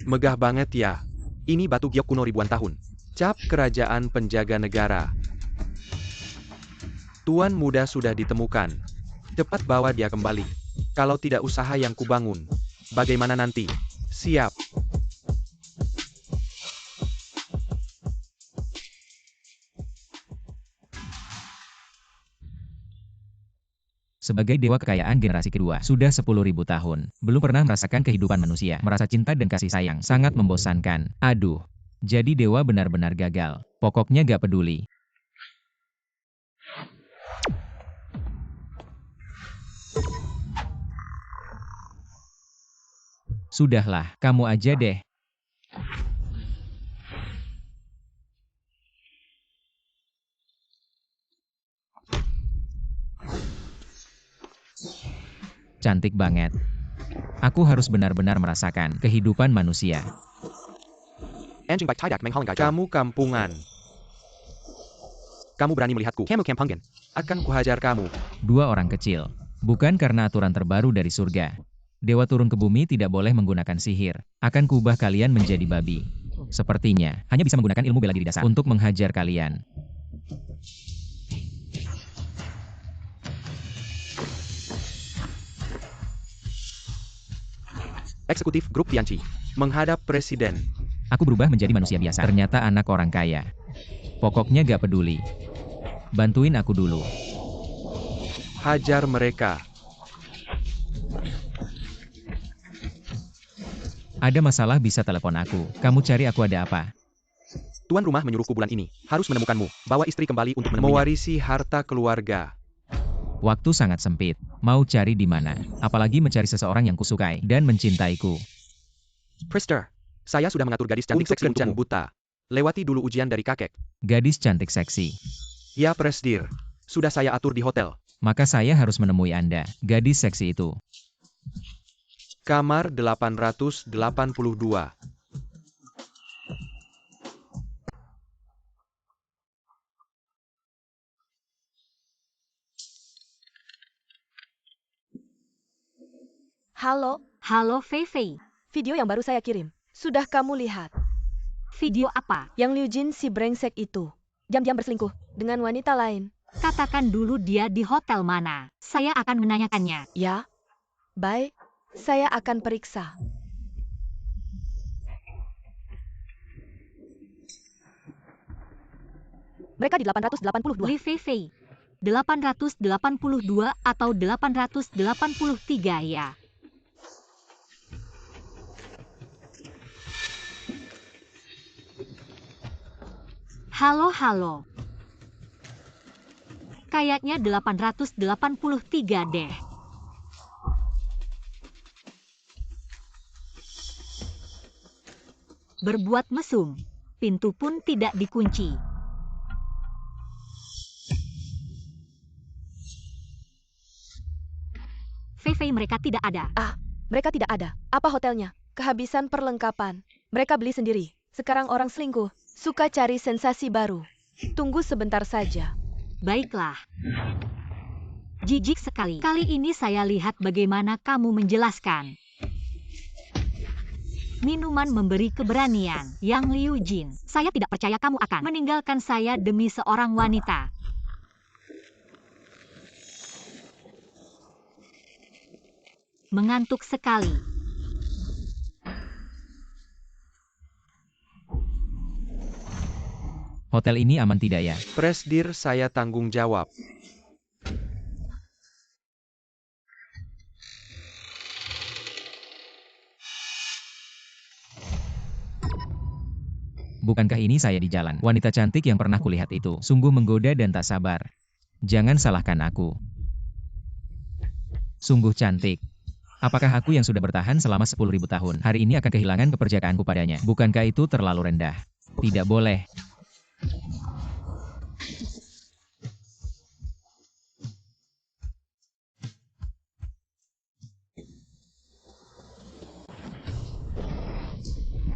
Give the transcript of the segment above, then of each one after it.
Megah banget ya. Ini batu giok kuno ribuan tahun. Cap kerajaan penjaga negara. Tuan muda sudah ditemukan. Cepat bawa dia kembali. Kalau tidak usaha yang kubangun, bagaimana nanti? Siap. Sebagai dewa kekayaan generasi kedua, sudah 10.000 tahun, belum pernah merasakan kehidupan manusia, merasa cinta dan kasih sayang, sangat membosankan. Aduh, jadi dewa benar-benar gagal. Pokoknya gak peduli. Sudahlah, kamu aja deh. Cantik banget. Aku harus benar-benar merasakan kehidupan manusia. Kamu kampungan. Kamu berani melihatku. Akan kuhajar kamu. Dua orang kecil. Bukan karena aturan terbaru dari surga. Dewa turun ke bumi tidak boleh menggunakan sihir. Akan kuubah kalian menjadi babi. Sepertinya, hanya bisa menggunakan ilmu bela diri dasar untuk menghajar kalian. Eksekutif Grup Tianqi. Menghadap Presiden. Aku berubah menjadi manusia biasa. Ternyata anak orang kaya. Pokoknya gak peduli. Bantuin aku dulu. Hajar mereka. Ada masalah bisa telepon aku. Kamu cari aku ada apa? Tuan rumah menyuruhku bulan ini. Harus menemukanmu. Bawa istri kembali untuk menemuinya. Mewarisi harta keluarga. Waktu sangat sempit. Mau cari di mana? Apalagi mencari seseorang yang kusukai dan mencintaiku. Prester, saya sudah mengatur gadis cantik seksi untukmu. Buta. Lewati dulu ujian dari kakek. Gadis cantik seksi. Ya Presdir. Sudah saya atur di hotel. Maka saya harus menemui Anda, gadis seksi itu. Kamar 882. Halo Fei Fei. Video yang baru saya kirim. Sudah kamu lihat? Video apa? Yang Liu Jin si brengsek itu. Diam-diam berselingkuh dengan wanita lain. Katakan dulu dia di hotel mana. Saya akan menanyakannya. Ya, baik. Saya akan periksa. Mereka di 882. Li Fei Fei. 882 atau 883 ya? Halo. Kayaknya 883 deh. Berbuat mesum. Pintu pun tidak dikunci. Fei mereka tidak ada. Mereka tidak ada. Apa hotelnya? Kehabisan perlengkapan. Mereka beli sendiri. Sekarang orang selingkuh. Suka cari sensasi baru. Tunggu sebentar saja. Baiklah. Jijik sekali. Kali ini saya lihat bagaimana kamu menjelaskan. Minuman memberi keberanian. Yang Liu Jin, saya tidak percaya kamu akan meninggalkan saya demi seorang wanita. Mengantuk sekali. Hotel ini aman tidak ya? Presdir, saya tanggung jawab. Bukankah ini saya di jalan? Wanita cantik yang pernah kulihat itu sungguh menggoda dan tak sabar. Jangan salahkan aku. Sungguh cantik. Apakah aku yang sudah bertahan selama 10.000 tahun, hari ini akan kehilangan kepercakaanku padanya? Bukankah itu terlalu rendah? Tidak boleh.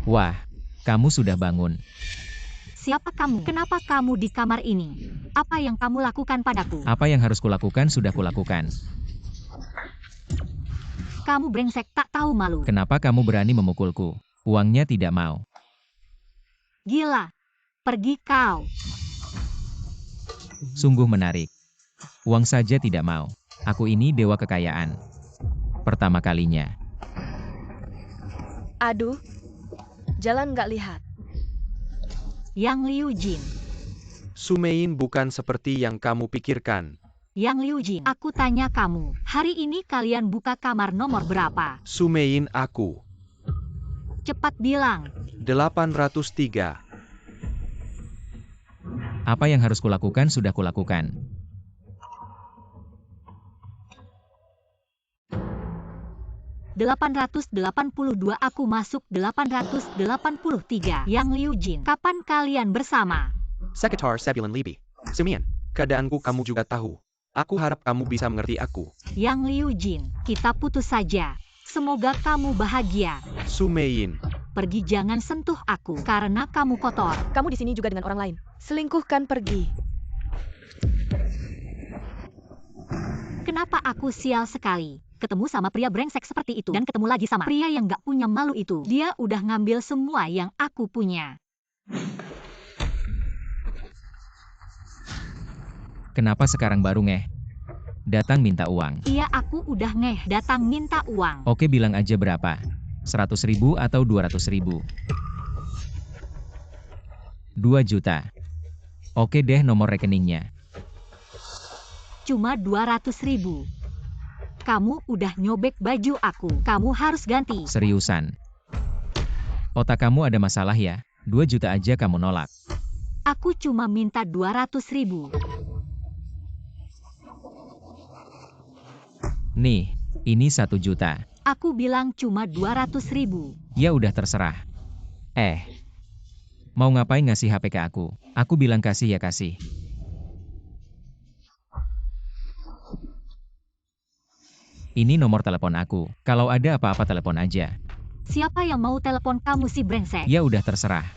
Wah, kamu sudah bangun. Siapa kamu? Kenapa kamu di kamar ini? Apa yang kamu lakukan padaku? Apa yang harus kulakukan sudah kulakukan. Kamu brengsek tak tahu malu. Kenapa kamu berani memukulku? Uangnya tidak mau. Gila. Pergi kau. Sungguh menarik. Uang saja tidak mau. Aku ini dewa kekayaan. Pertama kalinya. Aduh, jalan nggak lihat. Yang Liu Jin. Sumein bukan seperti yang kamu pikirkan. Yang Liu Jin, aku tanya kamu, hari ini kalian buka kamar nomor berapa? Sumein aku. Cepat bilang. 803. Apa yang harus kulakukan sudah kulakukan. ...882 aku masuk 883. Yang Liu Jin, kapan kalian bersama? Sekitar sebulan lebih. Sumein, keadaanku kamu juga tahu. Aku harap kamu bisa mengerti aku. Yang Liu Jin, kita putus saja. Semoga kamu bahagia. Sumein, Pergi, jangan sentuh aku karena kamu kotor. Kamu di sini juga dengan orang lain. Selingkuhkan pergi. Kenapa aku sial sekali? Ketemu sama pria brengsek seperti itu dan ketemu lagi sama pria yang gak punya malu itu. Dia udah ngambil semua yang aku punya. Kenapa sekarang baru ngeh? Datang minta uang. Iya, aku udah ngeh datang minta uang. Oke, bilang aja berapa? 100.000 atau 200.000? 2 juta. Oke deh, nomor rekeningnya. Cuma 200.000. Kamu udah nyobek baju aku. Kamu harus ganti. Seriusan. Otak kamu ada masalah ya? 2 juta aja kamu nolak. Aku cuma minta 200.000. Nih, ini 1 juta. Aku bilang cuma 200.000. Ya udah terserah. Mau ngapain ngasih HP ke aku? Aku bilang kasih ya kasih. Ini nomor telepon aku. Kalau ada apa-apa telepon aja. Siapa yang mau telepon kamu si brengsek? Ya udah terserah.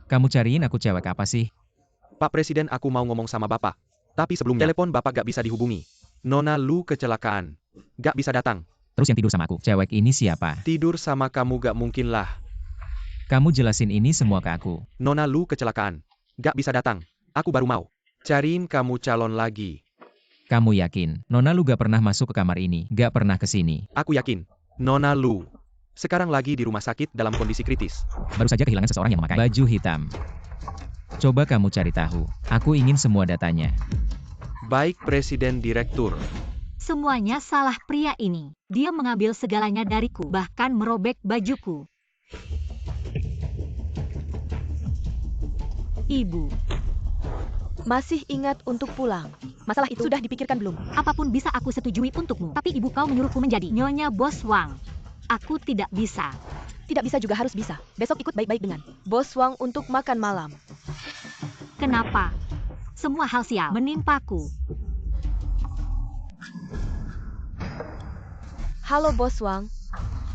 Kamu cariin aku cewek apa sih? Pak Presiden, aku mau ngomong sama Bapak. Tapi sebelumnya, telepon Bapak gak bisa dihubungi. Nona Lu kecelakaan. Gak bisa datang. Terus yang tidur sama aku, cewek ini siapa? Tidur sama kamu gak mungkin lah. Kamu jelasin ini semua ke aku. Nona Lu kecelakaan. Gak bisa datang. Aku baru mau cariin kamu calon lagi. Kamu yakin? Nona Lu gak pernah masuk ke kamar ini, gak pernah ke sini. Aku yakin. Nona Lu sekarang lagi di rumah sakit dalam kondisi kritis. Baru saja kehilangan seseorang yang memakai baju hitam. Coba kamu cari tahu. Aku ingin semua datanya. Baik Presiden Direktur. Semuanya salah pria ini. Dia mengambil segalanya dariku, bahkan merobek bajuku. Ibu, Masih ingat untuk pulang. Masalah itu sudah dipikirkan belum? apapun bisa aku setujui untukmu. Tapi ibu kau menyuruhku menjadi Nyonya Bos Wang. Aku tidak bisa. Tidak bisa juga harus bisa. Besok ikut baik-baik dengan Bos Wang untuk makan malam. Kenapa? Semua hal sial menimpaku. Halo Bos Wang.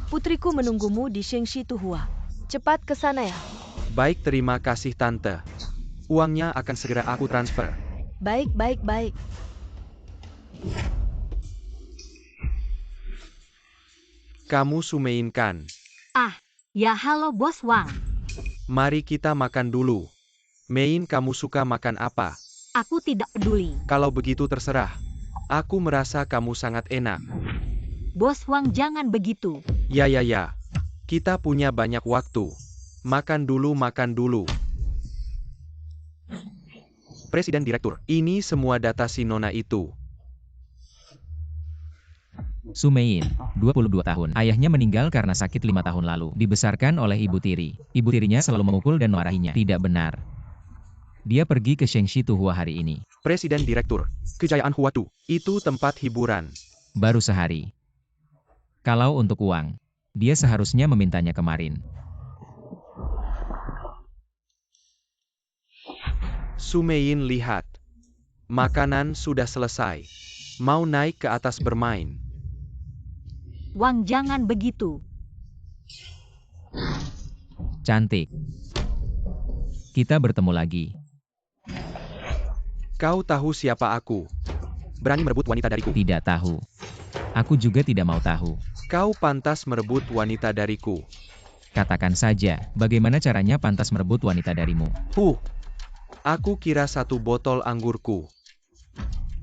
Putriku menunggumu di Shengshi Tuhua. Cepat ke sana ya. Baik, terima kasih Tante. Uangnya akan segera aku transfer. Baik. Kamu Sumein kan? Ya halo Bos Wang. Mari kita makan dulu. Mein, kamu suka makan apa? Aku tidak peduli. Kalau begitu terserah. Aku merasa kamu sangat enak. Bos Wang jangan begitu. Ya. Kita punya banyak waktu. Makan dulu. Presiden Direktur, ini semua data si Nona itu. Sumein, 22 tahun. Ayahnya meninggal karena sakit 5 tahun lalu. Dibesarkan oleh ibu tiri. Ibu tirinya selalu memukul dan memarahinya. Tidak benar. Dia pergi ke Shengshi Tuhua hari ini. Presiden Direktur, Kejayaan Huatu, itu tempat hiburan. Baru sehari. Kalau untuk uang, dia seharusnya memintanya kemarin. Sumein, lihat. Makanan sudah selesai. Mau naik ke atas bermain. Wang jangan begitu. Cantik. Kita bertemu lagi. Kau tahu siapa aku? berani merebut wanita dariku? Tidak tahu. Aku juga tidak mau tahu. Kau pantas merebut wanita dariku. Katakan saja, bagaimana caranya pantas merebut wanita darimu? Aku kira 1 botol anggurku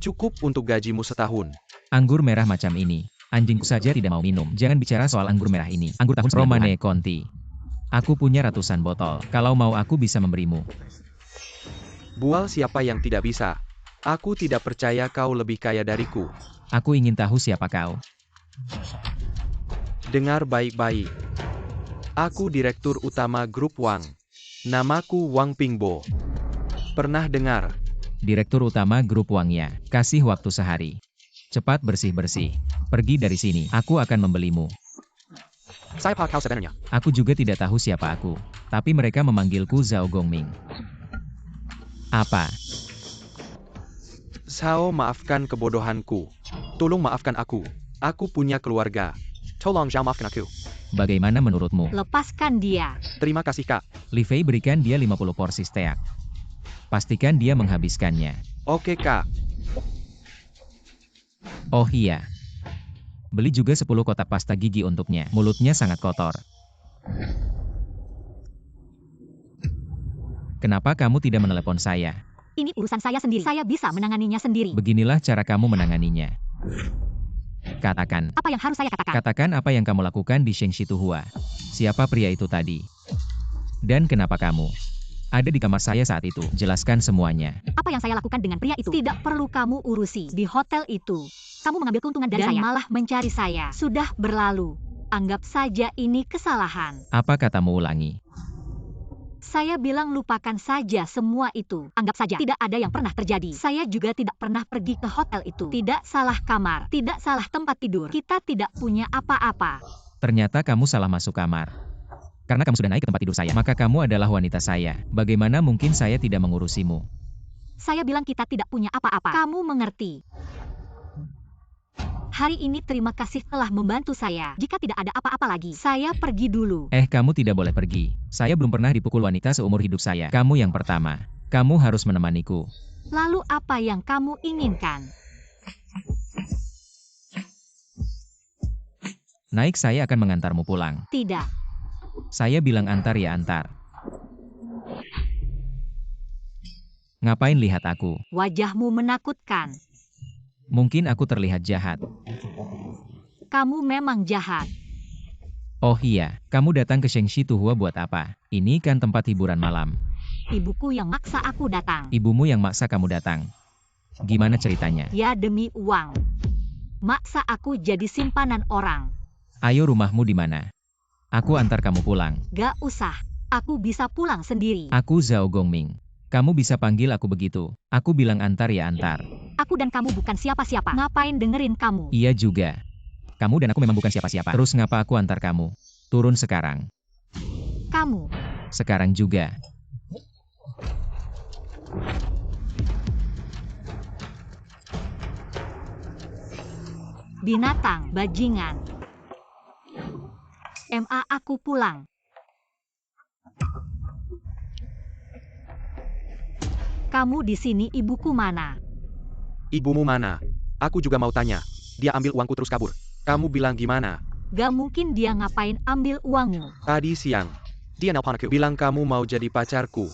cukup untuk gajimu setahun. Anggur merah macam ini. Anjingku saja tidak mau minum. Jangan bicara soal anggur merah ini. Anggur tahun 90-an. Romane Conti. Aku punya ratusan botol. Kalau mau aku bisa memberimu. Bual siapa yang tidak bisa. Aku tidak percaya kau lebih kaya dariku. Aku ingin tahu siapa kau. Dengar baik-baik. Aku Direktur Utama Grup Wang. Namaku Wang Pingbo. Pernah dengar? Direktur Utama Grup Wang ya. Kasih waktu sehari. Cepat bersih-bersih. Pergi dari sini. Aku akan membelimu. Siapa kau sebenarnya? Aku juga tidak tahu siapa aku. Tapi mereka memanggilku Zhao Gongming. Apa? Zhao, maafkan kebodohanku. Tolong maafkan aku. Aku punya keluarga. Tolong Zhao maafkan aku. Bagaimana menurutmu? Lepaskan dia. Terima kasih kak. Li Fei berikan dia 50 porsi steak. Pastikan dia menghabiskannya. Oke kak. Oh iya. Beli juga 10 kotak pasta gigi untuknya. Mulutnya sangat kotor. Kenapa kamu tidak menelepon saya? Ini urusan saya sendiri. Saya bisa menanganinya sendiri. Beginilah cara kamu menanganinya. Katakan. Apa yang harus saya katakan? Katakan apa yang kamu lakukan di Shengshi Tuhua. Siapa pria itu tadi? Dan kenapa kamu ada di kamar saya saat itu? Jelaskan semuanya. Apa yang saya lakukan dengan pria itu? Tidak perlu kamu urusi. Di hotel itu, kamu mengambil keuntungan dari saya. Malah mencari saya. Sudah berlalu. Anggap saja ini kesalahan. Apa katamu ulangi? Saya bilang lupakan saja semua itu. Anggap saja tidak ada yang pernah terjadi. Saya juga tidak pernah pergi ke hotel itu. Tidak salah kamar. Tidak salah tempat tidur. Kita tidak punya apa-apa. Ternyata kamu salah masuk kamar. Karena kamu sudah naik ke tempat tidur saya, maka kamu adalah wanita saya. Bagaimana mungkin saya tidak mengurusimu? Saya bilang kita tidak punya apa-apa. Kamu mengerti. Hari ini terima kasih telah membantu saya. Jika tidak ada apa-apa lagi, saya pergi dulu. Kamu tidak boleh pergi. Saya belum pernah dipukul wanita seumur hidup saya. Kamu yang pertama. Kamu harus menemaniku. Lalu apa yang kamu inginkan? Naik, saya akan mengantarmu pulang. Tidak. Saya bilang antar ya antar. Ngapain lihat aku? Wajahmu menakutkan. Mungkin aku terlihat jahat. Kamu memang jahat. Oh iya, kamu datang ke Shengshi Tuhua buat apa? Ini kan tempat hiburan malam. Ibuku yang maksa aku datang. Ibumu yang maksa kamu datang. Gimana ceritanya? Ya demi uang. Maksa aku jadi simpanan orang. Ayo, rumahmu di mana? Aku antar kamu pulang. Gak usah. Aku bisa pulang sendiri. Aku Zhao Gongming. Kamu bisa panggil aku begitu. Aku bilang antar ya antar. Aku dan kamu bukan siapa-siapa. Ngapain dengerin kamu? Iya juga. Kamu dan aku memang bukan siapa-siapa. Terus ngapa aku antar kamu? Turun sekarang. Kamu. Sekarang juga. Binatang, bajingan. Aku pulang. Kamu di sini, ibuku mana? Ibumu mana? Aku juga mau tanya. Dia ambil uangku terus kabur. Kamu bilang gimana? Gak mungkin dia ngapain ambil uangmu. Tadi siang, dia nelpon aku. Bilang kamu mau jadi pacarku.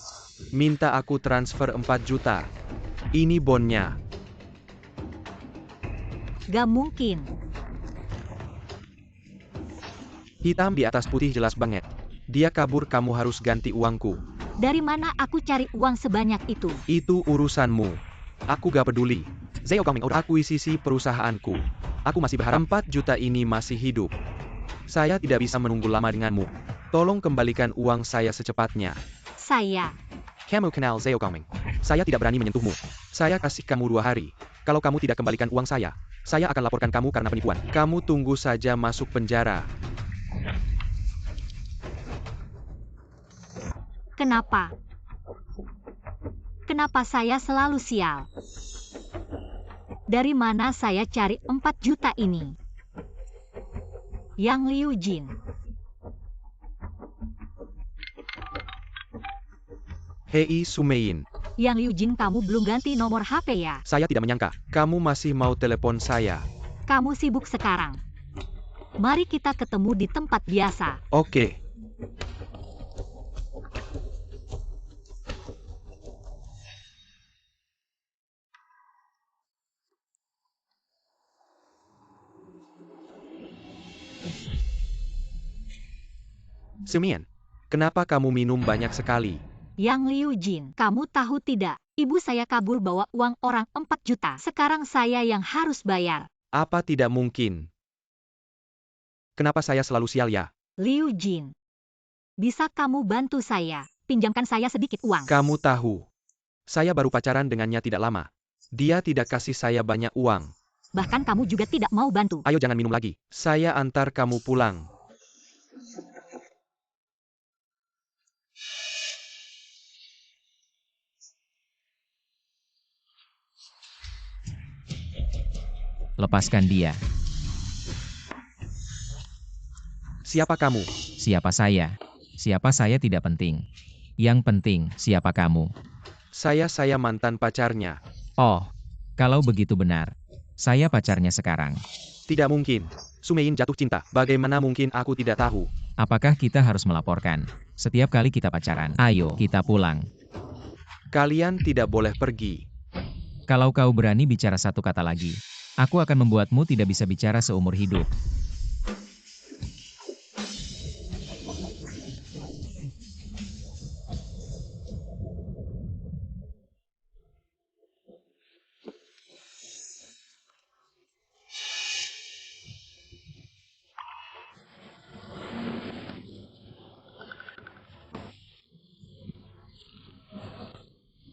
Minta aku transfer 4 juta. Ini bonnya. Gak mungkin. Hitam di atas putih jelas banget. Dia kabur, kamu harus ganti uangku. Dari mana aku cari uang sebanyak itu? Itu urusanmu. Aku gak peduli. Zhao Gongming udah akuisisi perusahaanku. Aku masih berharap 4 juta ini masih hidup. Saya tidak bisa menunggu lama denganmu. Tolong kembalikan uang saya secepatnya. Saya. Kamu kenal Zhao Gongming. Saya tidak berani menyentuhmu. Saya kasih kamu 2 hari. Kalau kamu tidak kembalikan uang saya akan laporkan kamu karena penipuan. Kamu tunggu saja masuk penjara. Kenapa? Kenapa saya selalu sial? Dari mana saya cari 4 juta ini? Yang Liu Jin. Hei Sumein, Yang Liu Jin, kamu belum ganti nomor HP ya? Saya tidak menyangka, kamu masih mau telepon saya. Kamu sibuk sekarang. Mari kita ketemu di tempat biasa. Oke. Semian, kenapa kamu minum banyak sekali? Yang Liu Jin, kamu tahu tidak? Ibu saya kabur bawa uang orang 4 juta. Sekarang saya yang harus bayar. Apa tidak mungkin? Kenapa saya selalu sial ya? Liu Jin, bisa kamu bantu saya? Pinjamkan saya sedikit uang. Kamu tahu, saya baru pacaran dengannya tidak lama. Dia tidak kasih saya banyak uang. Bahkan kamu juga tidak mau bantu. Ayo jangan minum lagi. Saya antar kamu pulang. Lepaskan dia. Siapa kamu? Siapa saya? Siapa saya tidak penting. Yang penting, siapa kamu? Saya mantan pacarnya. Oh, kalau begitu benar. Saya pacarnya sekarang. Tidak mungkin. Sumein jatuh cinta. Bagaimana mungkin aku tidak tahu? Apakah kita harus melaporkan? Setiap kali kita pacaran. Ayo, kita pulang. Kalian tidak boleh pergi. Kalau kau berani bicara satu kata lagi, aku akan membuatmu tidak bisa bicara seumur hidup.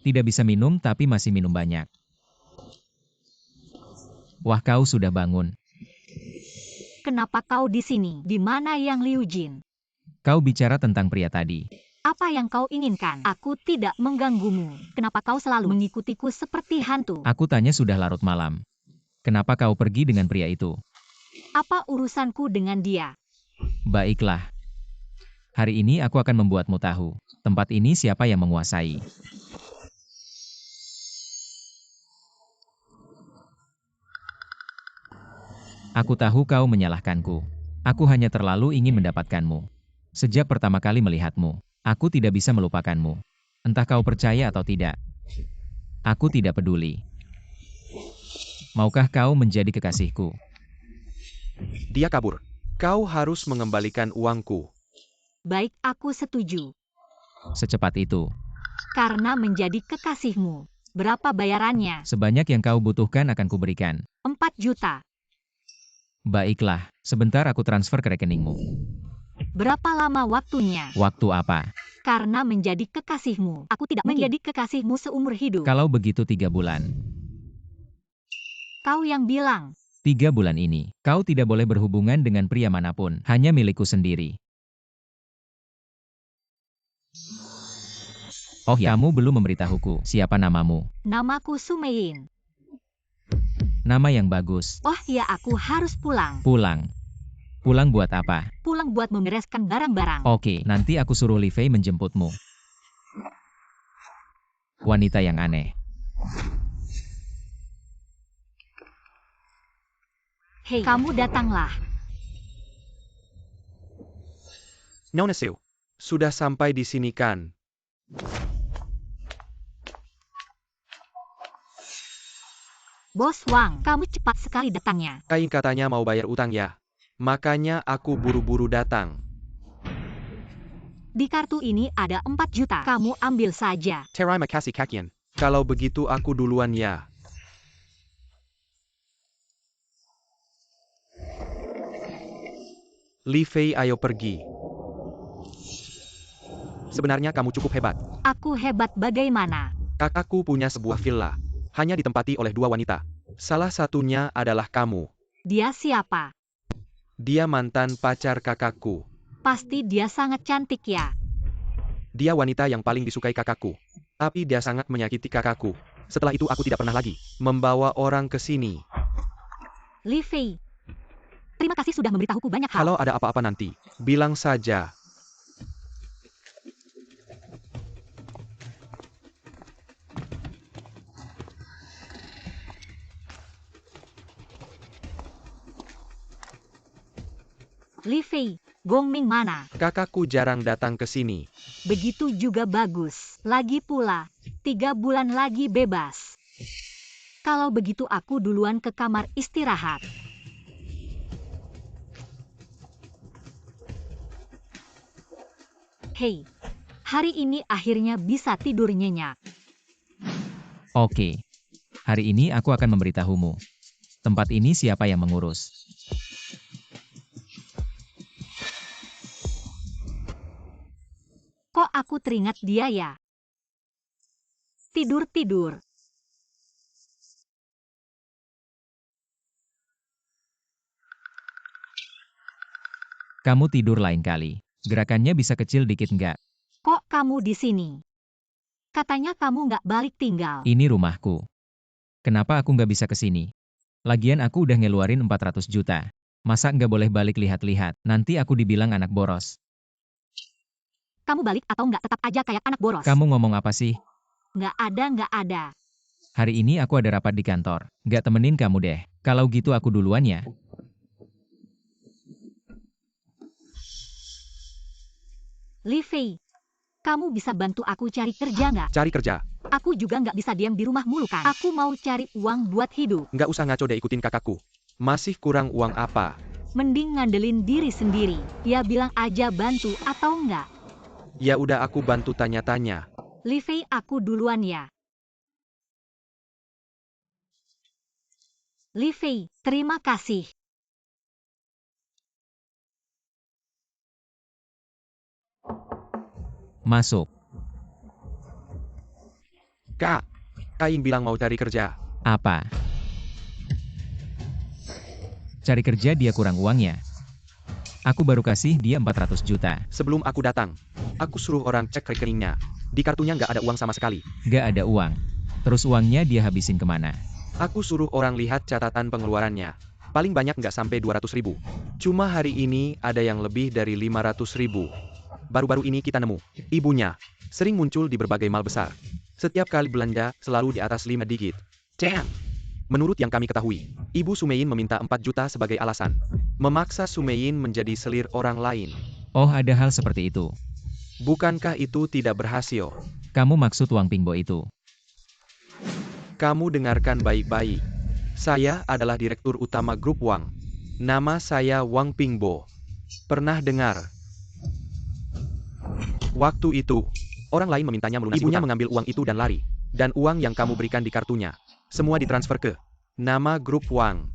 Tidak bisa minum tapi masih minum banyak. Wah, kau sudah bangun. Kenapa kau di sini? Di mana Yang Liu Jin? Kau bicara tentang pria tadi. Apa yang kau inginkan? Aku tidak mengganggumu. Kenapa kau selalu mengikutiku seperti hantu? Aku tanya sudah larut malam. Kenapa kau pergi dengan pria itu? Apa urusanku dengan dia? Baiklah. Hari ini aku akan membuatmu tahu. Tempat ini siapa yang menguasai. Aku tahu kau menyalahkanku. Aku hanya terlalu ingin mendapatkanmu. Sejak pertama kali melihatmu, aku tidak bisa melupakanmu. Entah kau percaya atau tidak. Aku tidak peduli. Maukah kau menjadi kekasihku? Dia kabur. Kau harus mengembalikan uangku. Baik, aku setuju. Secepat itu. Karena menjadi kekasihmu. Berapa bayarannya? Sebanyak yang kau butuhkan akan kuberikan. 4 juta. Baiklah, sebentar aku transfer ke rekeningmu. Berapa lama waktunya? Waktu apa? Karena menjadi kekasihmu. Aku tidak menjadi kekasihmu seumur hidup. Kalau begitu 3 bulan. Kau yang bilang. 3 bulan ini, kau tidak boleh berhubungan dengan pria manapun, hanya milikku sendiri. Oh ya, kamu belum memberitahuku, siapa namamu? Namaku Sumein. Nama yang bagus. Oh ya, aku harus pulang. Pulang. Pulang buat apa? Pulang buat membereskan barang-barang. Oke, nanti aku suruh Li Fei menjemputmu. Wanita yang aneh. Hei, kamu datanglah. Nona Seu, sudah sampai di sini kan? Bos Wang, kamu cepat sekali datangnya. Kain katanya mau bayar utang ya. Makanya aku buru-buru datang. Di kartu ini ada 4 juta. Kamu ambil saja. Terima kasih Kakian. Kalau begitu aku duluan ya. Li Fei, ayo pergi. Sebenarnya kamu cukup hebat. Aku hebat bagaimana? Kakakku punya sebuah villa. Hanya ditempati oleh 2 wanita. Salah satunya adalah kamu. Dia siapa? Dia mantan pacar kakakku. Pasti dia sangat cantik ya. Dia wanita yang paling disukai kakakku. Tapi dia sangat menyakiti kakakku. Setelah itu aku tidak pernah lagi membawa orang ke sini. Li Fei, terima kasih sudah memberitahuku banyak hal. Kalau ada apa-apa nanti, bilang saja. Li Fei, Gongming mana? Kakakku jarang datang ke sini. Begitu juga bagus. Lagi pula, 3 bulan lagi bebas. Kalau begitu aku duluan ke kamar istirahat. Hei, hari ini akhirnya bisa tidur nyenyak. Oke. Hari ini aku akan memberitahumu. Tempat ini siapa yang mengurus. Kok aku teringat dia ya? Tidur-tidur. Kamu tidur lain kali. Gerakannya bisa kecil dikit nggak? Kok kamu di sini? Katanya kamu nggak balik tinggal. Ini rumahku. Kenapa aku nggak bisa ke sini? Lagian aku udah ngeluarin 400 juta. Masa nggak boleh balik lihat-lihat? Nanti aku dibilang anak boros. Kamu balik atau nggak tetap aja kayak anak boros? Kamu ngomong apa sih? Nggak ada. Hari ini aku ada rapat di kantor. Nggak temenin kamu deh. Kalau gitu aku duluan ya. Li Fei, kamu bisa bantu aku cari kerja nggak? Cari kerja. Aku juga nggak bisa diam di rumah mulu kan. Aku mau cari uang buat hidup. Nggak usah ngaco deh ikutin kakakku. Masih kurang uang apa? Mending ngandelin diri sendiri. Ya bilang aja bantu atau nggak. Ya udah aku bantu tanya-tanya. Li Fei, aku duluan ya. Li Fei, terima kasih. Masuk. Kak, Aing bilang mau cari kerja. Apa? Cari kerja dia kurang uangnya. Aku baru kasih dia 400 juta. Sebelum aku datang, aku suruh orang cek rekeningnya. Di kartunya nggak ada uang sama sekali. Nggak ada uang. Terus uangnya dia habisin kemana? Aku suruh orang lihat catatan pengeluarannya. Paling banyak nggak sampai 200 ribu. Cuma hari ini ada yang lebih dari 500 ribu. Baru-baru ini kita nemu. Ibunya sering muncul di berbagai mal besar. Setiap kali belanja selalu di atas 5 digit. Damn! Menurut yang kami ketahui, Ibu Sumein meminta 4 juta sebagai alasan. Memaksa Sumein menjadi selir orang lain. Oh, ada hal seperti itu. Bukankah itu tidak berhasil? Kamu maksud Wang Pingbo itu? Kamu dengarkan baik-baik. Saya adalah Direktur Utama Grup Wang. Nama saya Wang Pingbo. Pernah dengar? Waktu itu, orang lain memintanya melunasi ibunya mengambil uang itu dan lari. Dan uang yang kamu berikan di kartunya, semua ditransfer ke nama Grup Wang.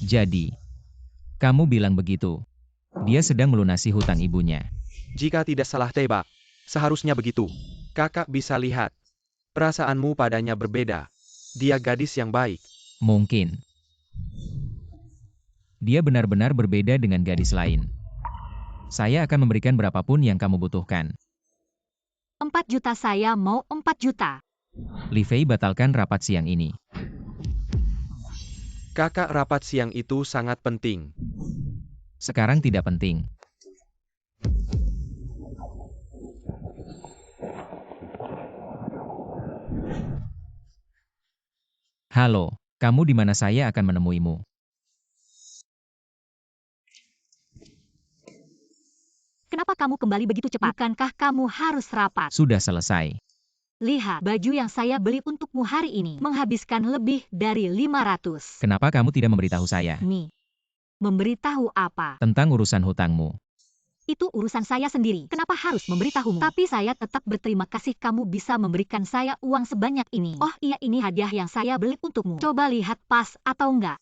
Jadi, kamu bilang begitu. Dia sedang melunasi hutang ibunya. Jika tidak salah tebak, seharusnya begitu. Kakak bisa lihat. Perasaanmu padanya berbeda. Dia gadis yang baik. Mungkin. Dia benar-benar berbeda dengan gadis lain. Saya akan memberikan berapapun yang kamu butuhkan. 4 juta, saya mau 4 juta. Li Fei batalkan rapat siang ini. Kakak, rapat siang itu sangat penting. Sekarang tidak penting. Halo, kamu di mana? Saya akan menemuimu. Kenapa kamu kembali begitu cepat? Bukankah kamu harus rapat? Sudah selesai. Lihat, baju yang saya beli untukmu hari ini menghabiskan lebih dari 500. Kenapa kamu tidak memberitahu saya? Nih, memberitahu apa? Tentang urusan hutangmu. Itu urusan saya sendiri. Kenapa harus memberitahumu? Tapi saya tetap berterima kasih kamu bisa memberikan saya uang sebanyak ini. Oh iya, ini hadiah yang saya beli untukmu. Coba lihat pas atau enggak.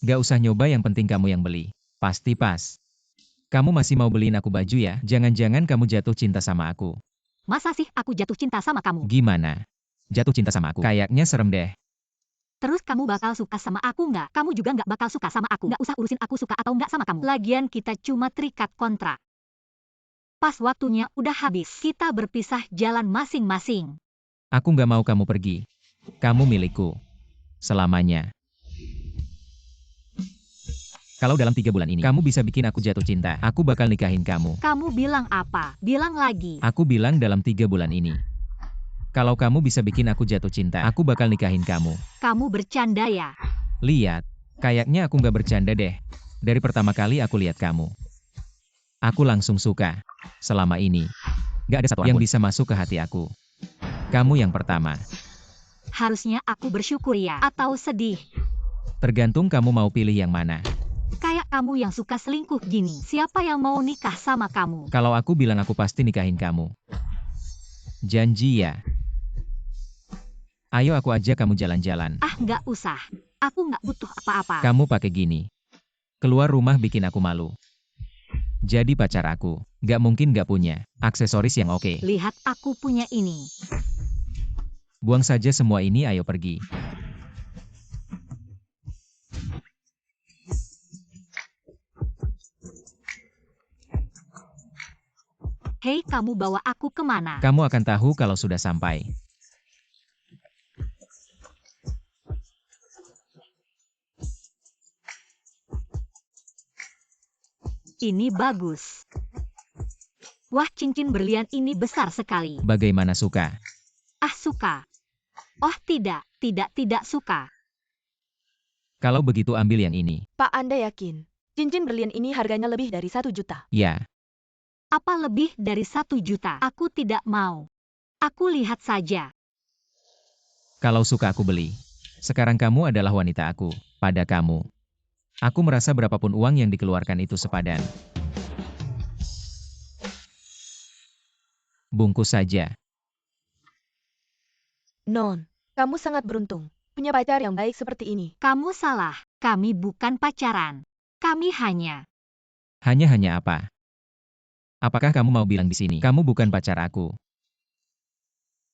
Gak usah nyoba, yang penting kamu yang beli. Pasti pas. Kamu masih mau beliin aku baju ya? Jangan-jangan kamu jatuh cinta sama aku. Masa sih aku jatuh cinta sama kamu? Gimana? Jatuh cinta sama aku? Kayaknya serem deh. Terus kamu bakal suka sama aku nggak? Kamu juga nggak bakal suka sama aku. Nggak usah urusin aku suka atau nggak sama kamu. Lagian kita cuma terikat kontrak. Pas waktunya udah habis, kita berpisah jalan masing-masing. Aku nggak mau kamu pergi. Kamu milikku. Selamanya. Kalau dalam 3 bulan ini kamu bisa bikin aku jatuh cinta, aku bakal nikahin kamu. Kamu bilang apa? Bilang lagi. Aku bilang dalam 3 bulan ini. Kalau kamu bisa bikin aku jatuh cinta, aku bakal nikahin kamu. Kamu bercanda ya? Lihat, kayaknya aku nggak bercanda deh. Dari pertama kali aku lihat kamu, aku langsung suka. Selama ini, gak ada satu yang bisa masuk ke hati aku. Kamu yang pertama. Harusnya aku bersyukur ya, atau sedih. Tergantung kamu mau pilih yang mana. Kayak kamu yang suka selingkuh gini. Siapa yang mau nikah sama kamu? Kalau aku bilang aku pasti nikahin kamu. Janji ya. Ayo aku ajak kamu jalan-jalan. Ah, nggak usah. Aku nggak butuh apa-apa. Kamu pakai gini. Keluar rumah bikin aku malu. Jadi pacar aku, gak mungkin gak punya aksesoris yang oke. Lihat aku punya ini. Buang saja semua ini, ayo pergi. Hei, kamu bawa aku kemana? Kamu akan tahu kalau sudah sampai. Ini bagus. Wah, cincin berlian ini besar sekali. Bagaimana suka? Ah, suka. Oh, tidak suka. Kalau begitu ambil yang ini. Pak, Anda yakin? Cincin berlian ini harganya lebih dari 1 juta. Ya, Apa lebih dari 1 juta? Aku tidak mau. Aku lihat saja. kalau suka aku beli. Sekarang kamu adalah wanita aku. Pada kamu, aku merasa berapapun uang yang dikeluarkan itu sepadan. Bungkus saja. Non, kamu sangat beruntung. Punya pacar yang baik seperti ini. Kamu salah. Kami bukan pacaran. Kami hanya... Hanya apa? Apakah kamu mau bilang di sini, kamu bukan pacar aku?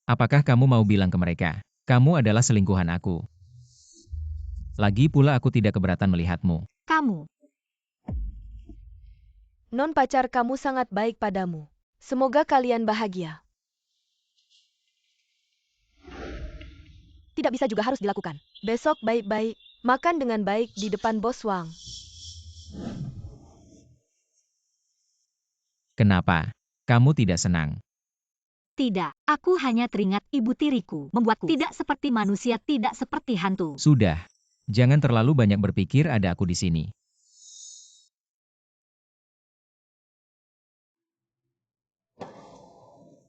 Apakah kamu mau bilang ke mereka, kamu adalah selingkuhan aku? Lagi pula aku tidak keberatan melihatmu. Kamu. Non, pacar kamu sangat baik padamu. Semoga kalian bahagia. Tidak bisa juga harus dilakukan. Besok baik-baik, makan dengan baik di depan bos Wang. Kenapa? Kamu tidak senang? Tidak, aku hanya teringat ibu tiriku, membuatku tidak seperti manusia, tidak seperti hantu. Sudah. Jangan terlalu banyak berpikir, ada aku di sini.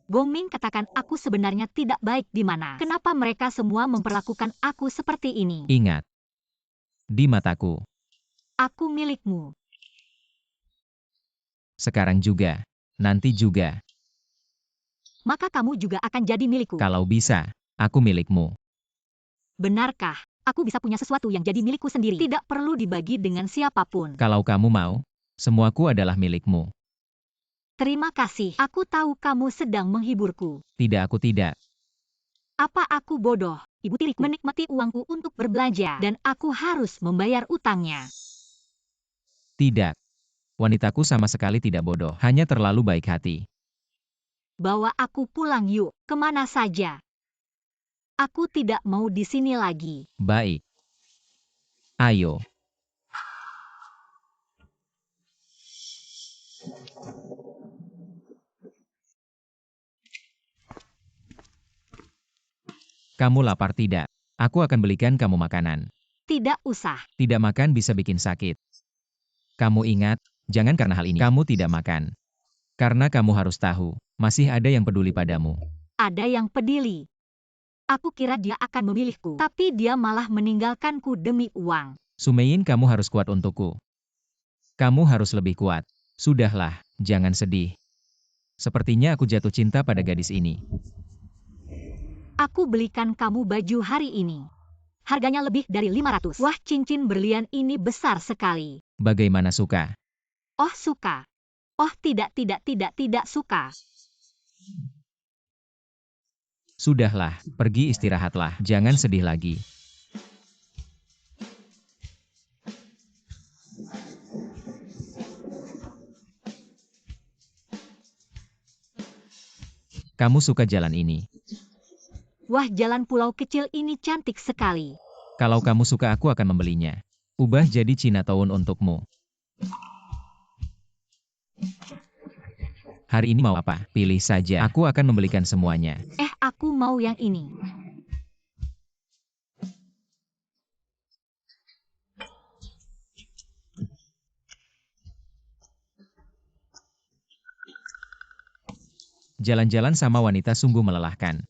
Gong Ming katakan aku sebenarnya tidak baik di mana. Kenapa mereka semua memperlakukan aku seperti ini? Ingat. Di mataku. Aku milikmu. Sekarang juga. Nanti juga. Maka kamu juga akan jadi milikku. Kalau bisa, aku milikmu. Benarkah? Aku bisa punya sesuatu yang jadi milikku sendiri. Tidak perlu dibagi dengan siapapun. Kalau kamu mau, semuaku adalah milikmu. Terima kasih. Aku tahu kamu sedang menghiburku. Tidak, aku tidak. Apa aku bodoh? Ibu tiriku menikmati uangku untuk berbelanja dan aku harus membayar utangnya. Tidak. Wanitaku sama sekali tidak bodoh, hanya terlalu baik hati. Bawa aku pulang yuk, kemana saja. Aku tidak mau di sini lagi. Baik. Ayo. Kamu lapar tidak? Aku akan belikan kamu makanan. Tidak usah. Tidak makan bisa bikin sakit. Kamu ingat, jangan karena hal ini kamu tidak makan. Karena kamu harus tahu, masih ada yang peduli padamu. Ada yang peduli. Aku kira dia akan memilihku, tapi dia malah meninggalkanku demi uang. Sumein, kamu harus kuat untukku. Kamu harus lebih kuat. Sudahlah, jangan sedih. Sepertinya aku jatuh cinta pada gadis ini. Aku belikan kamu baju hari ini. Harganya lebih dari 500. Wah, cincin berlian ini besar sekali. Bagaimana suka? Oh, suka. Oh, tidak suka. Sudahlah, pergi istirahatlah. Jangan sedih lagi. Kamu suka jalan ini? Wah, jalan pulau kecil ini cantik sekali. Kalau kamu suka, aku akan membelinya. Ubah jadi Chinatown untukmu. Hari ini mau apa? Pilih saja. Aku akan membelikan semuanya. Aku mau yang ini. Jalan-jalan sama wanita sungguh melelahkan.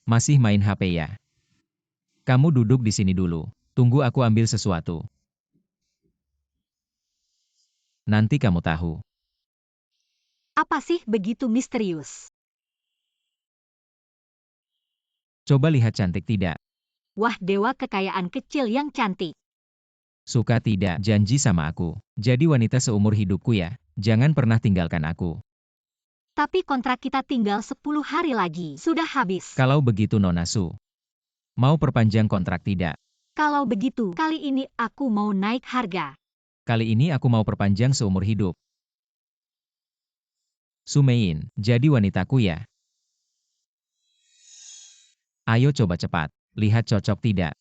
Masih main HP ya? Kamu duduk di sini dulu. Tunggu aku ambil sesuatu. Nanti kamu tahu. Apa sih begitu misterius? Coba lihat cantik tidak? Wah, dewa kekayaan kecil yang cantik. Suka tidak? Janji sama aku. Jadi wanita seumur hidupku ya. Jangan pernah tinggalkan aku. Tapi kontrak kita tinggal 10 hari lagi. Sudah habis. Kalau begitu Nona Su. Mau perpanjang kontrak tidak? Kalau begitu, kali ini aku mau naik harga. Kali ini aku mau perpanjang seumur hidup. Sumein, jadi wanitaku ya. Ayo coba cepat. Lihat cocok tidak?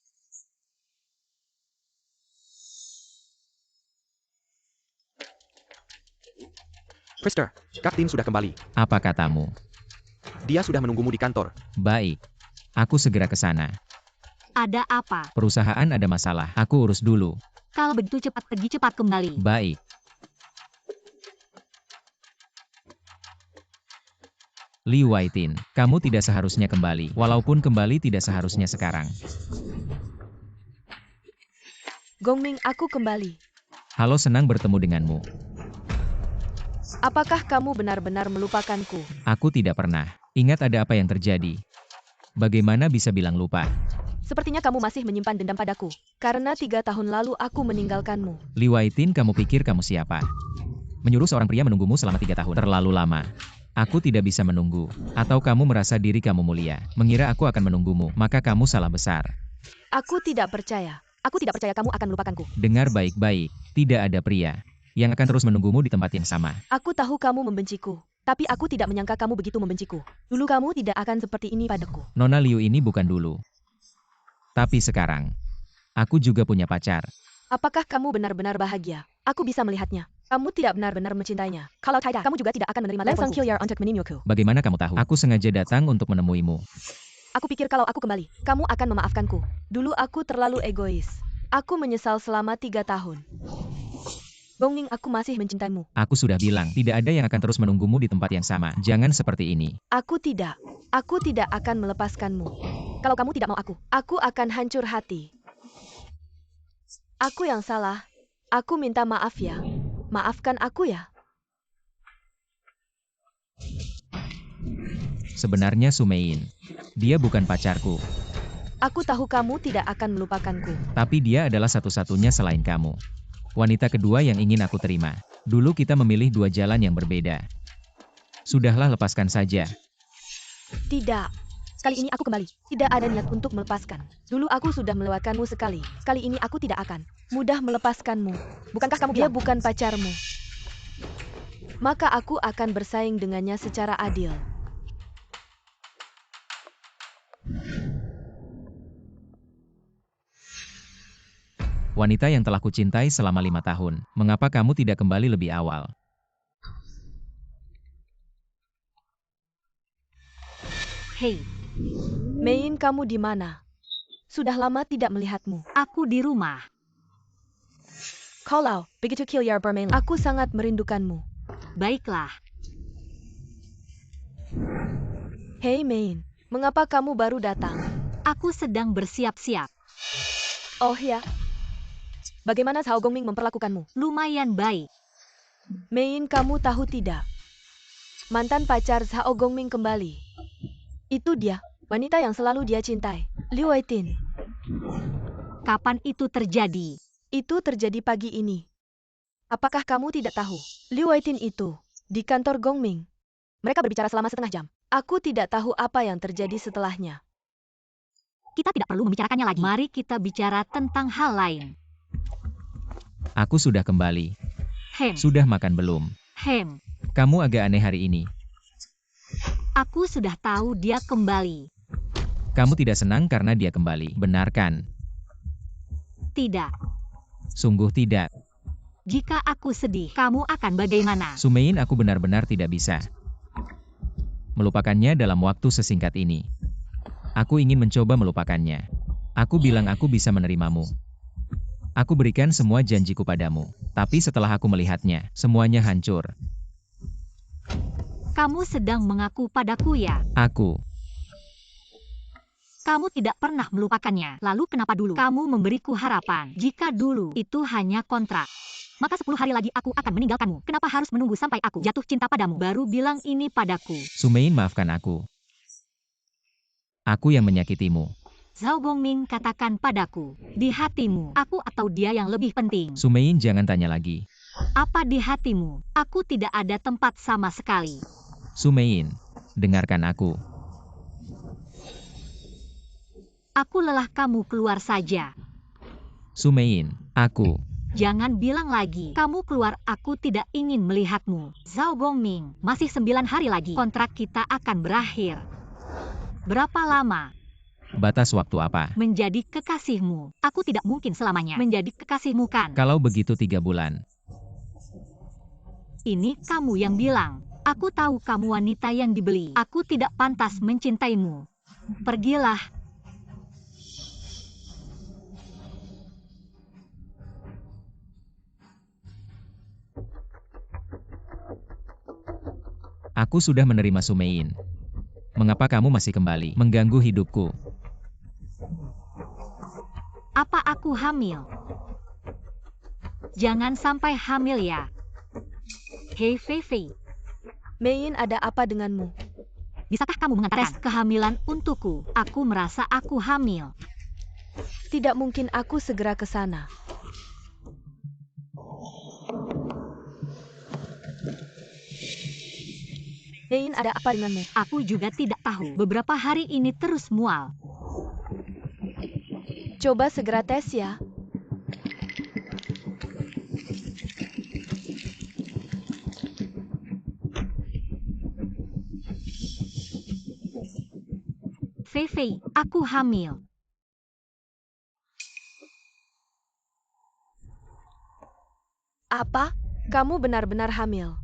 Krister, Kapten sudah kembali. Apa katamu? Dia sudah menunggumu di kantor. Baik. Aku segera ke sana. Ada apa? Perusahaan ada masalah. Aku urus dulu. Kalau begitu cepat pergi, cepat kembali. Baik. Li Waitin, kamu tidak seharusnya kembali. Walaupun kembali tidak seharusnya sekarang. Gongming, aku kembali. Halo, senang bertemu denganmu. Apakah kamu benar-benar melupakanku? Aku tidak pernah. Ingat ada apa yang terjadi. Bagaimana bisa bilang lupa? Sepertinya kamu masih menyimpan dendam padaku. Karena 3 tahun lalu aku meninggalkanmu. Li Waitin, kamu pikir kamu siapa? Menyuruh seorang pria menunggumu selama 3 tahun. Terlalu lama. Aku tidak bisa menunggu. Atau kamu merasa diri kamu mulia, mengira aku akan menunggumu, maka kamu salah besar. Aku tidak percaya. Aku tidak percaya kamu akan melupakanku. Dengar baik-baik, tidak ada pria yang akan terus menunggumu di tempat yang sama. Aku tahu kamu membenciku. Tapi aku tidak menyangka kamu begitu membenciku. Dulu kamu tidak akan seperti ini padaku. Nona Liu ini bukan dulu. Tapi sekarang, aku juga punya pacar. Apakah kamu benar-benar bahagia? Aku bisa melihatnya. Kamu tidak benar-benar mencintainya. Kalau tidak, kamu juga tidak akan menerima teleponku. Bagaimana kamu tahu? Aku sengaja datang untuk menemuimu. Aku pikir kalau aku kembali, kamu akan memaafkanku. Dulu aku terlalu egois. Aku menyesal selama 3 tahun. Gongming, aku masih mencintaimu. Aku sudah bilang, tidak ada yang akan terus menunggumu di tempat yang sama. Jangan seperti ini. Aku tidak. Aku tidak akan melepaskanmu. Kalau kamu tidak mau aku akan hancur hati. Aku yang salah. Aku minta maaf ya. Maafkan aku ya. Sebenarnya Sumein, dia bukan pacarku. Aku tahu kamu tidak akan melupakanku. Tapi dia adalah satu-satunya selain kamu. Wanita kedua yang ingin aku terima. Dulu kita memilih 2 jalan yang berbeda. Sudahlah, lepaskan saja. Tidak. Kali ini aku kembali. Tidak ada niat untuk melepaskan. Dulu aku sudah melewatkanmu sekali. Kali ini aku tidak akan mudah melepaskanmu. Bukankah kamu bilang dia bukan pacarmu? Maka aku akan bersaing dengannya secara adil. Wanita yang telah kucintai selama 5 tahun, mengapa kamu tidak kembali lebih awal? Hei, Mein, kamu di mana? Sudah lama tidak melihatmu. aku di rumah. Kalau begitu Kilyar bermain, aku sangat merindukanmu. Baiklah. Hei Mein, mengapa kamu baru datang? Aku sedang bersiap-siap. Oh ya. Bagaimana Zhao Gongming memperlakukanmu? Lumayan baik. Mein, kamu tahu tidak? Mantan pacar Zhao Gongming kembali. Itu dia, wanita yang selalu dia cintai, Li Waitin. Kapan itu terjadi? Itu terjadi pagi ini. Apakah kamu tidak tahu? Li Waitin itu, di kantor Gongming. Mereka berbicara selama setengah jam. Aku tidak tahu apa yang terjadi setelahnya. Kita tidak perlu membicarakannya lagi. Mari kita bicara tentang hal lain. Aku sudah kembali. Hem, Sudah makan belum? hem. Kamu agak aneh hari ini. Aku sudah tahu dia kembali. Kamu tidak senang karena dia kembali, benar kan? Tidak. Sungguh tidak. Jika aku sedih, kamu akan bagaimana? Sumein, aku benar-benar tidak bisa. melupakannya dalam waktu sesingkat ini. Aku ingin mencoba melupakannya. Aku bilang aku bisa menerimamu. Aku berikan semua janjiku padamu. Tapi setelah aku melihatnya, semuanya hancur. Kamu sedang mengaku padaku ya? Kamu tidak pernah melupakannya. Lalu kenapa dulu kamu memberiku harapan? Jika dulu itu hanya kontrak, maka 10 hari lagi aku akan meninggalkanmu. Kenapa harus menunggu sampai aku jatuh cinta padamu baru bilang ini padaku? Sumein, maafkan aku. Aku yang menyakitimu. Zhao Gongming katakan padaku, di hatimu, aku atau dia yang lebih penting? Sumein, jangan tanya lagi. Apa di hatimu? Aku tidak ada tempat sama sekali. Sumein, dengarkan aku. Aku lelah, kamu keluar saja. Sumein, aku. Jangan bilang lagi, kamu keluar, aku tidak ingin melihatmu. Zhao Gongming, masih 9 hari lagi, kontrak kita akan berakhir. Berapa lama? Batas waktu apa? Menjadi kekasihmu. Aku tidak mungkin selamanya menjadi kekasihmu, kan? Kalau begitu 3 bulan. Ini kamu yang bilang. Aku tahu kamu wanita yang dibeli. Aku tidak pantas mencintaimu. Pergilah. Aku sudah menerima Sumein. Mengapa kamu masih kembali mengganggu hidupku? Apa aku hamil? Jangan sampai hamil ya. Hei Fei Fei, Mein, ada apa denganmu? bisakah kamu mengantarkan tes kehamilan untukku? Aku merasa aku hamil. Tidak mungkin, aku segera ke sana. Mein, ada apa denganmu? Aku juga tidak tahu. Beberapa hari ini terus mual. Coba segera tes ya. Fei Fei, aku hamil. Apa? Kamu benar-benar hamil?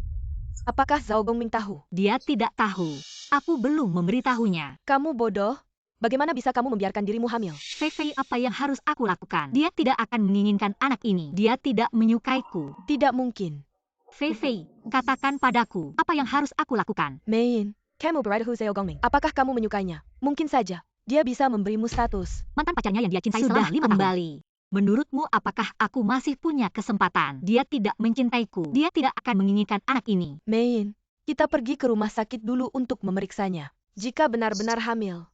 Apakah Zhao Gongming tahu? Dia tidak tahu. Aku belum memberitahunya. Kamu bodoh. Bagaimana bisa kamu membiarkan dirimu hamil? Fei Fei, apa yang harus aku lakukan? Dia tidak akan menginginkan anak ini. Dia tidak menyukaiku. Tidak mungkin. Fei Fei, katakan padaku, apa yang harus aku lakukan? Mein, kamu berada Zhao Gongming. Apakah kamu menyukainya? Mungkin saja. Dia bisa memberimu status. Mantan pacarnya yang dia cintai Sudah selama 5 tahun. Kembali. Menurutmu apakah aku masih punya kesempatan? Dia tidak mencintaiku. Dia tidak akan menginginkan anak ini. Mein, kita pergi ke rumah sakit dulu untuk memeriksanya. Jika benar-benar hamil,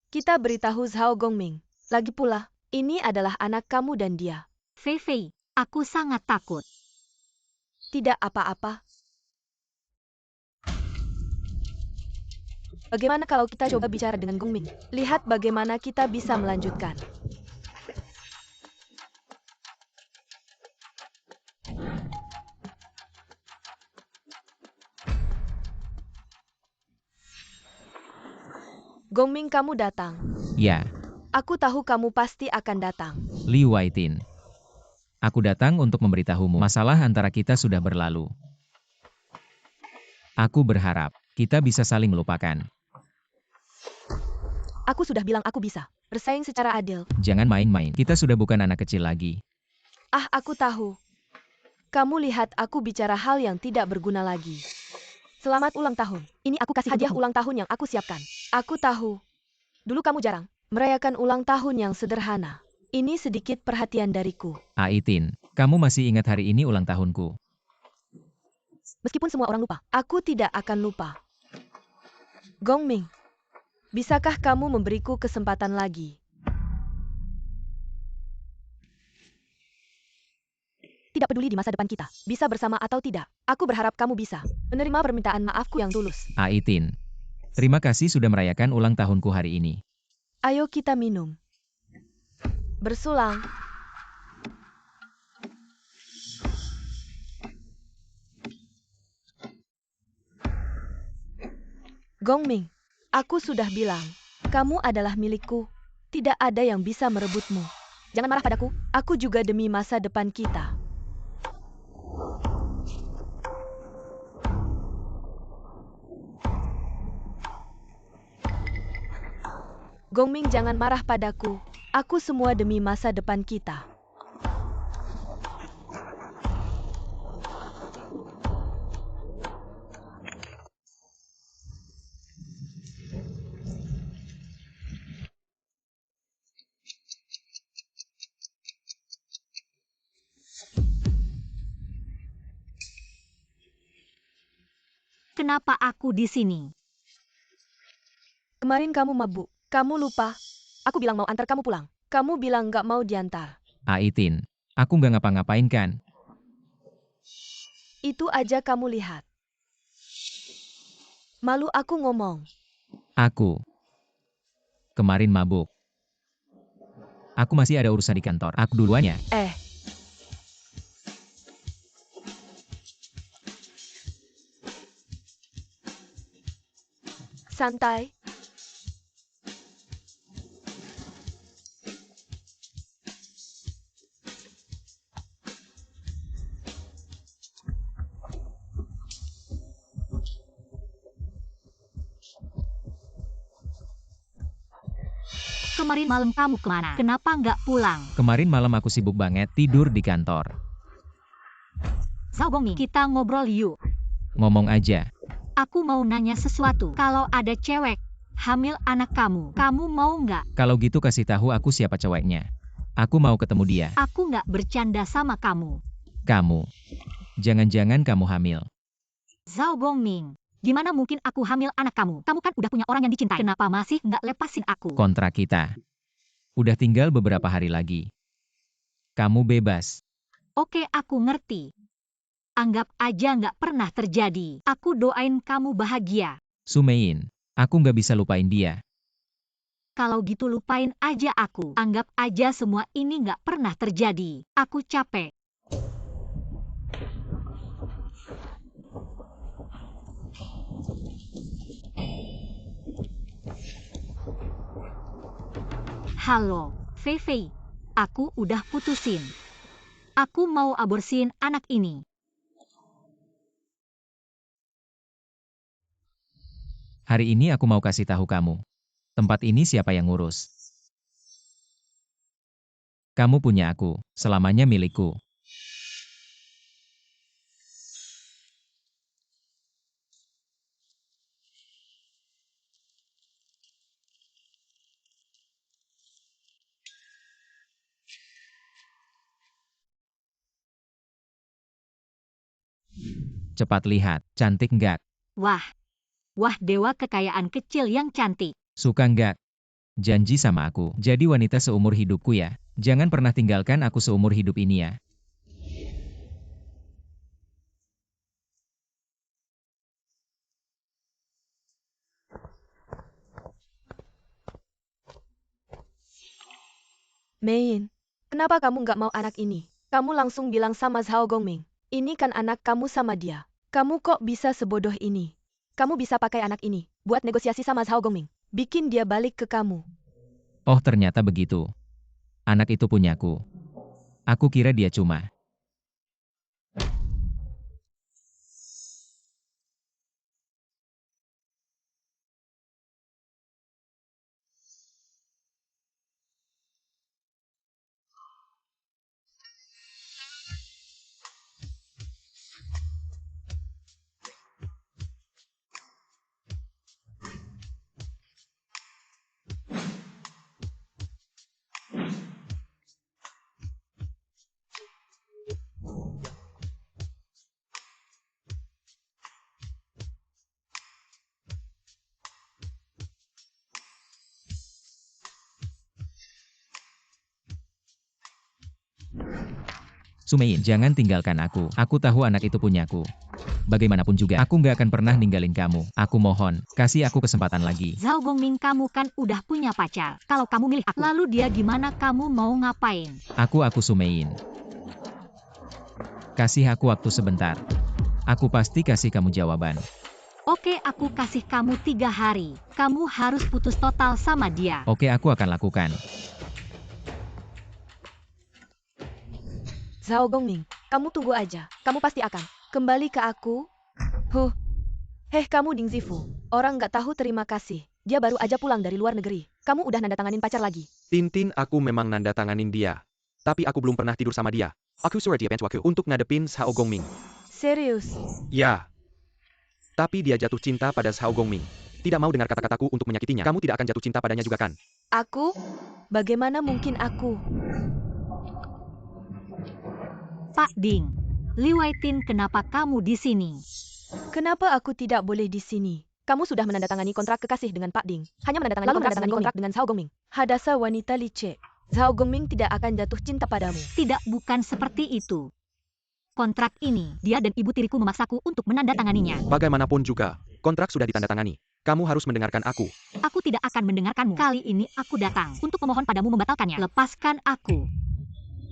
kita beritahu Zhao Gongming. Lagi pula, ini adalah anak kamu dan dia. Fei Fei, aku sangat takut. Tidak apa-apa. Bagaimana kalau kita coba bicara dengan Gongming? Lihat bagaimana kita bisa melanjutkan. Gongming, kamu datang. Ya, Aku tahu kamu pasti akan datang. Li Waitin. Aku datang untuk memberitahumu masalah antara kita sudah berlalu. Aku berharap kita bisa saling melupakan. Aku sudah bilang aku bisa bersaing secara adil. Jangan main-main, kita sudah bukan anak kecil lagi. Ah, aku tahu. Kamu lihat aku bicara hal yang tidak berguna lagi. Selamat ulang tahun. Ini aku kasih hadiah ulang tahun yang aku siapkan. Aku tahu. Dulu kamu jarang merayakan ulang tahun yang sederhana. Ini sedikit perhatian dariku. Aitin, kamu masih ingat hari ini ulang tahunku? Meskipun semua orang lupa, aku tidak akan lupa. Gongming, bisakah kamu memberiku kesempatan lagi? Tidak peduli di masa depan kita, bisa bersama atau tidak. Aku berharap kamu bisa menerima permintaan maafku yang tulus. Aitin, terima kasih sudah merayakan ulang tahunku hari ini. Ayo kita minum. Bersulang. Gongming, aku sudah bilang, kamu adalah milikku. Tidak ada yang bisa merebutmu. Jangan marah padaku, aku juga demi masa depan kita. Gongming, jangan marah padaku. Aku semua demi masa depan kita. Kenapa aku di sini? Kemarin kamu mabuk. Kamu lupa. Aku bilang mau antar kamu pulang. Kamu bilang nggak mau diantar. Aitin, aku nggak ngapa-ngapain kan? Itu aja kamu lihat. Malu aku ngomong. Aku kemarin mabuk. Aku masih ada urusan di kantor. Aku duluan ya. Santai. Kemarin malam kamu kemana? Kenapa nggak pulang? Kemarin malam aku sibuk banget tidur di kantor. Zhao Gongming, kita ngobrol yuk. Ngomong aja. Aku mau nanya sesuatu. Kalau ada cewek hamil anak kamu, kamu mau nggak? Kalau gitu kasih tahu aku siapa ceweknya. Aku mau ketemu dia. Aku nggak bercanda sama kamu. Kamu. Jangan-jangan kamu hamil. Zhao Gongming, gimana mungkin aku hamil anak kamu? Kamu kan udah punya orang yang dicintai. Kenapa masih nggak lepasin aku? Kontrak kita. Udah tinggal beberapa hari lagi. Kamu bebas. Oke, aku ngerti. Anggap aja nggak pernah terjadi. Aku doain kamu bahagia. Sumein, aku nggak bisa lupain dia. Kalau gitu lupain aja aku. Anggap aja semua ini nggak pernah terjadi. Aku capek. Halo, Fei Fei. Aku udah putusin. Aku mau aborsin anak ini. Hari ini aku mau kasih tahu kamu. Tempat ini siapa yang ngurus? Kamu punya aku, selamanya milikku. Cepat lihat, cantik nggak? Wah. Wah, dewa kekayaan kecil yang cantik. Suka nggak? Janji sama aku, jadi wanita seumur hidupku ya. Jangan pernah tinggalkan aku seumur hidup ini ya. Mein, kenapa kamu nggak mau anak ini? Kamu langsung bilang sama Zhao Gongming. Ini kan anak kamu sama dia. Kamu kok bisa sebodoh ini? Kamu bisa pakai anak ini buat negosiasi sama Zhao Gongming. Bikin dia balik ke kamu. Oh, ternyata begitu. Anak itu punyaku. Aku kira dia cuma. Sumein, jangan tinggalkan aku. Aku tahu anak itu punyaku. Bagaimanapun juga, aku nggak akan pernah ninggalin kamu. Aku mohon, kasih aku kesempatan lagi. Zhao Gongming, kamu kan udah punya pacar. Kalau kamu milih aku, lalu dia gimana, kamu mau ngapain? Aku Sumein. Kasih aku waktu sebentar. Aku pasti kasih kamu jawaban. Oke, aku kasih kamu 3 hari. Kamu harus putus total sama dia. Oke, aku akan lakukan. Zhao Gongming, kamu tunggu aja. Kamu pasti akan kembali ke aku. Heh, kamu Ding Zifu. Orang nggak tahu terima kasih. Dia baru aja pulang dari luar negeri. Kamu udah nandatanganin pacar lagi. Tintin, aku memang nanda tanganin dia. Tapi aku belum pernah tidur sama dia. Aku suruh dia bantu aku untuk ngadepin Xiao Gongming. Serius? Ya. Tapi dia jatuh cinta pada Xiao Gongming. Tidak mau dengar kata-kataku untuk menyakitinya. Kamu tidak akan jatuh cinta padanya juga kan? Aku? Bagaimana mungkin aku? Pak Ding, Li Waitin, kenapa kamu di sini? Kenapa aku tidak boleh di sini? Kamu sudah menandatangani kontrak kekasih dengan Pak Ding. Hanya menandatangani kontrak dengan Xiao Gongming. Hadasa wanita licik. Xiao Gongming tidak akan jatuh cinta padamu. Tidak, bukan seperti itu. Kontrak ini, dia dan ibu tiriku memaksaku untuk menandatanganinya. Bagaimanapun juga, kontrak sudah ditandatangani. Kamu harus mendengarkan aku. Aku tidak akan mendengarkanmu. Kali ini aku datang untuk memohon padamu membatalkannya. Lepaskan aku.